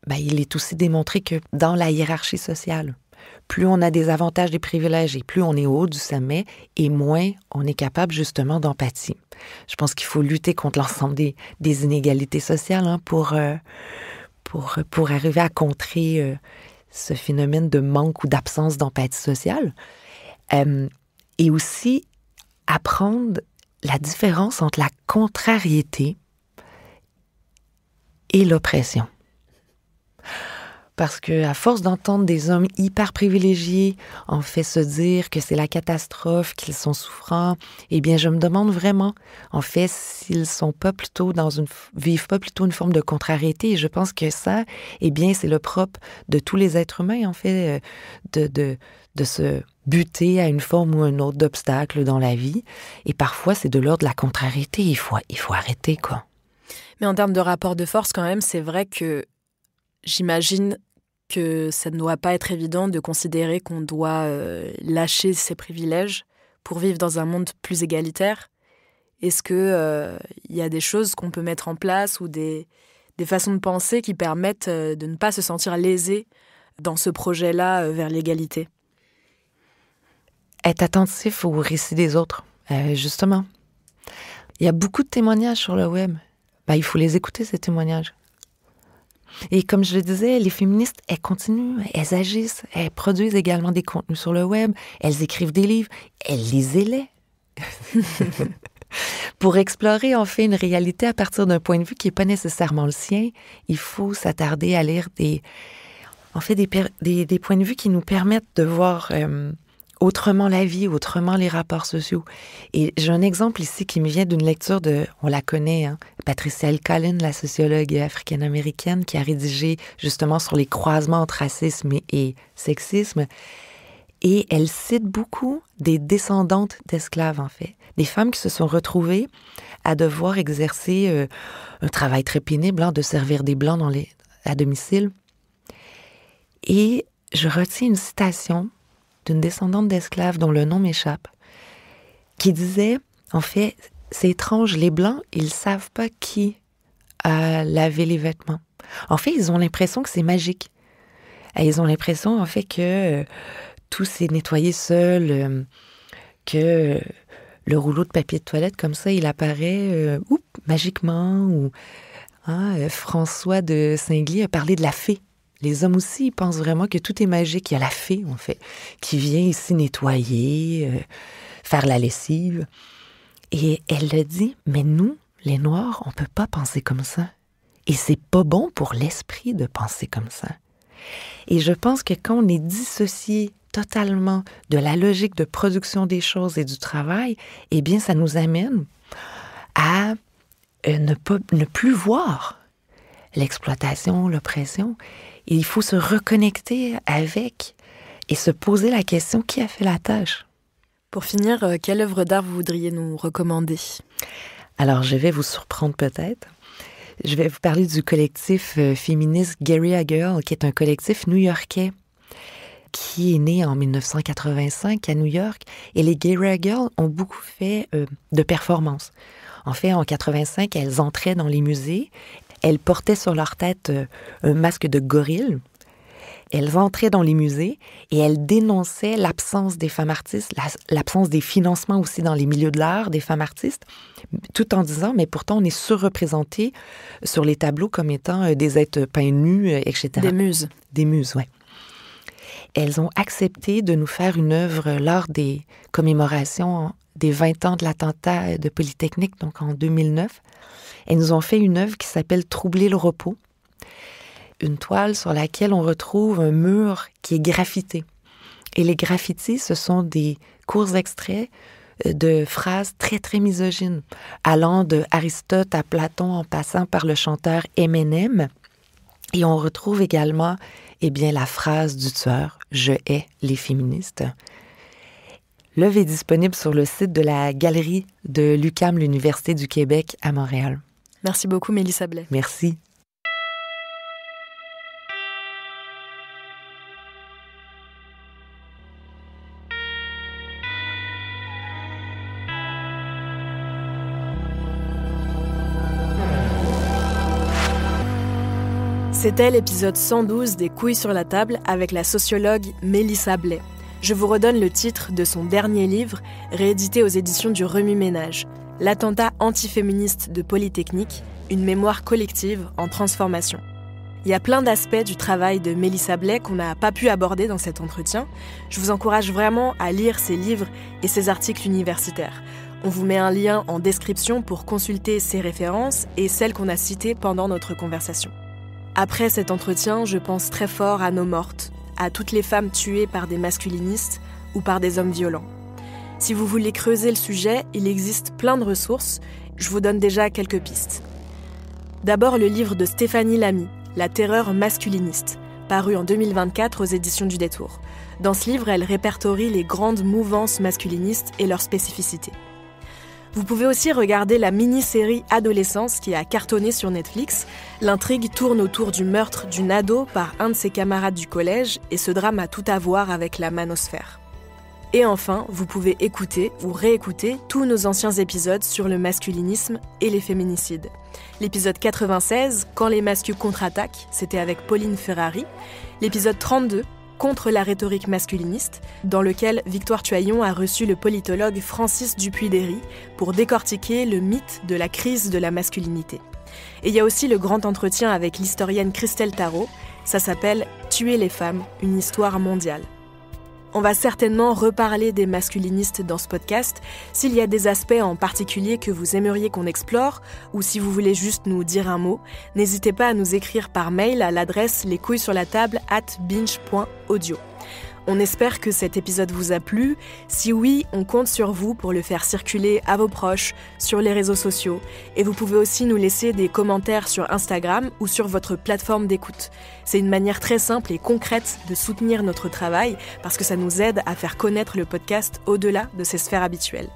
il est aussi démontré que dans la hiérarchie sociale, plus on a des avantages, des privilèges et plus on est au haut du sommet et moins on est capable justement d'empathie. Je pense qu'il faut lutter contre l'ensemble des inégalités sociales pour arriver à contrer ce phénomène de manque ou d'absence d'empathie sociale. Et aussi apprendre la différence entre la contrariété et l'oppression. Parce qu'à force d'entendre des hommes hyper privilégiés en fait se dire que c'est la catastrophe, qu'ils sont souffrants, je me demande vraiment, en fait, s'ils sont pas plutôt vivent pas plutôt une forme de contrariété. Et je pense que ça, c'est le propre de tous les êtres humains, en fait, de se buter à une forme ou une autre d'obstacle dans la vie. Et parfois, c'est de l'ordre de la contrariété. Il faut arrêter, quoi. Mais en termes de rapport de force, quand même, c'est vrai que j'imagine que ça ne doit pas être évident de considérer qu'on doit lâcher ses privilèges pour vivre dans un monde plus égalitaire. Est-ce que y a des choses qu'on peut mettre en place ou des façons de penser qui permettent de ne pas se sentir lésé dans ce projet-là vers l'égalité? Être attentif aux récits des autres, justement. Il y a beaucoup de témoignages sur le web. Il faut les écouter, ces témoignages. Et comme je le disais, les féministes, elles continuent, elles agissent, elles produisent également des contenus sur le web, elles écrivent des livres, elles lisez-les. Pour explorer, en fait, une réalité à partir d'un point de vue qui n'est pas nécessairement le sien, il faut s'attarder à lire des points de vue qui nous permettent de voir autrement la vie, autrement les rapports sociaux. Et j'ai un exemple ici qui me vient d'une lecture on la connaît, Patricia Hill Collins, la sociologue africaine-américaine, qui a rédigé justement sur les croisements entre racisme et sexisme. Et elle cite beaucoup des descendantes d'esclaves, en fait. Des femmes qui se sont retrouvées à devoir exercer un travail très pénible, de servir des Blancs à domicile. Et je retiens une citation d'une descendante d'esclaves dont le nom m'échappe, qui disait, en fait, c'est étrange, les Blancs, ils savent pas qui a lavé les vêtements. En fait, ils ont l'impression que c'est magique. Et ils ont l'impression, en fait, que tout s'est nettoyé seul, que le rouleau de papier de toilette, comme ça, il apparaît magiquement. Ou François de Saint-Gly a parlé de la fée. Les hommes aussi, ils pensent vraiment que tout est magique. Il y a la fée, en fait, qui vient ici nettoyer, faire la lessive. Et elle le dit, mais nous, les Noirs, on peut pas penser comme ça. Et c'est pas bon pour l'esprit de penser comme ça. Et je pense que quand on est dissocié totalement de la logique de production des choses et du travail, eh bien, ça nous amène à ne plus voir l'exploitation, l'oppression. Et il faut se reconnecter avec et se poser la question, qui a fait la tâche? Pour finir, quelle œuvre d'art vous voudriez nous recommander? Alors, je vais vous surprendre peut-être. Je vais vous parler du collectif féministe Guerrilla Girl, qui est un collectif new-yorkais qui est né en 1985 à New York. Et les Guerrilla Girls ont beaucoup fait de performances. En fait, en 85, elles entraient dans les musées. Elles portaient sur leur tête un masque de gorille. Elles entraient dans les musées et elles dénonçaient l'absence des femmes artistes, l'absence des financements aussi dans les milieux de l'art des femmes artistes, tout en disant, mais pourtant on est surreprésentés sur les tableaux comme étant des êtres peints nus, etc. Des muses. Des muses, oui. Elles ont accepté de nous faire une œuvre lors des commémorations des 20 ans de l'attentat de Polytechnique, donc en 2009. Elles nous ont fait une œuvre qui s'appelle « Troubler le repos ». Une toile sur laquelle on retrouve un mur qui est graffité. Et les graffitis, ce sont des courts extraits de phrases très, très misogynes, allant de Aristote à Platon en passant par le chanteur Eminem. Et on retrouve également, la phrase du tueur « Je hais les féministes ». L'œuvre est disponible sur le site de la galerie de l'UQAM, l'Université du Québec à Montréal. Merci beaucoup, Mélissa Blais. Merci. C'était l'épisode 112 des Couilles sur la table avec la sociologue Mélissa Blais. Je vous redonne le titre de son dernier livre, réédité aux éditions du Remue-Ménage, L'attentat antiféministe de Polytechnique, une mémoire collective en transformation. Il y a plein d'aspects du travail de Mélissa Blais qu'on n'a pas pu aborder dans cet entretien. Je vous encourage vraiment à lire ses livres et ses articles universitaires. On vous met un lien en description pour consulter ses références et celles qu'on a citées pendant notre conversation. Après cet entretien, je pense très fort à nos mortes, à toutes les femmes tuées par des masculinistes ou par des hommes violents. Si vous voulez creuser le sujet, il existe plein de ressources. Je vous donne déjà quelques pistes. D'abord, le livre de Stéphanie Lamy, La terreur masculiniste, paru en 2024 aux éditions du Détour. Dans ce livre, elle répertorie les grandes mouvances masculinistes et leurs spécificités. Vous pouvez aussi regarder la mini-série Adolescence qui a cartonné sur Netflix. L'intrigue tourne autour du meurtre d'une ado par un de ses camarades du collège et ce drame a tout à voir avec la manosphère. Et enfin, vous pouvez écouter ou réécouter tous nos anciens épisodes sur le masculinisme et les féminicides. L'épisode 96, Quand les masculins contre-attaquent, c'était avec Pauline Ferrari. L'épisode 32, Contre la rhétorique masculiniste, dans lequel Victoire Tuaillon a reçu le politologue Francis Dupuy-Derry pour décortiquer le mythe de la crise de la masculinité. Et il y a aussi le grand entretien avec l'historienne Christelle Tarot. Ça s'appelle « Tuer les femmes, une histoire mondiale ». On va certainement reparler des masculinistes dans ce podcast. S'il y a des aspects en particulier que vous aimeriez qu'on explore, ou si vous voulez juste nous dire un mot, n'hésitez pas à nous écrire par mail à l'adresse lescouillessurlatable@binge.audio. On espère que cet épisode vous a plu. Si oui, on compte sur vous pour le faire circuler à vos proches, sur les réseaux sociaux. Et vous pouvez aussi nous laisser des commentaires sur Instagram ou sur votre plateforme d'écoute. C'est une manière très simple et concrète de soutenir notre travail parce que ça nous aide à faire connaître le podcast au-delà de ses sphères habituelles.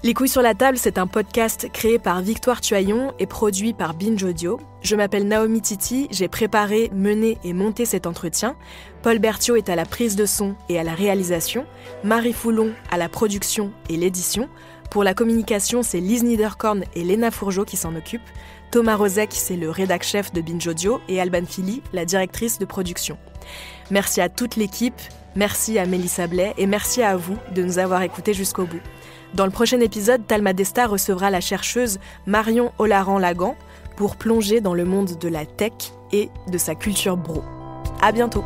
Les couilles sur la table, c'est un podcast créé par Victoire Tuaillon et produit par Binge Audio. Je m'appelle Naomi Titi, j'ai préparé, mené et monté cet entretien. Paul Berthiaud est à la prise de son et à la réalisation. Marie Foulon à la production et l'édition. Pour la communication, c'est Lise Niederkorn et Léna Fourgeot qui s'en occupent. Thomas Rozek, c'est le rédac-chef de Binge Audio et Alban Philly, la directrice de production. Merci à toute l'équipe, merci à Mélissa Blais et merci à vous de nous avoir écoutés jusqu'au bout. Dans le prochain épisode, Talma Desta recevra la chercheuse Marion Olaran-Lagan pour plonger dans le monde de la tech et de sa culture bro. À bientôt!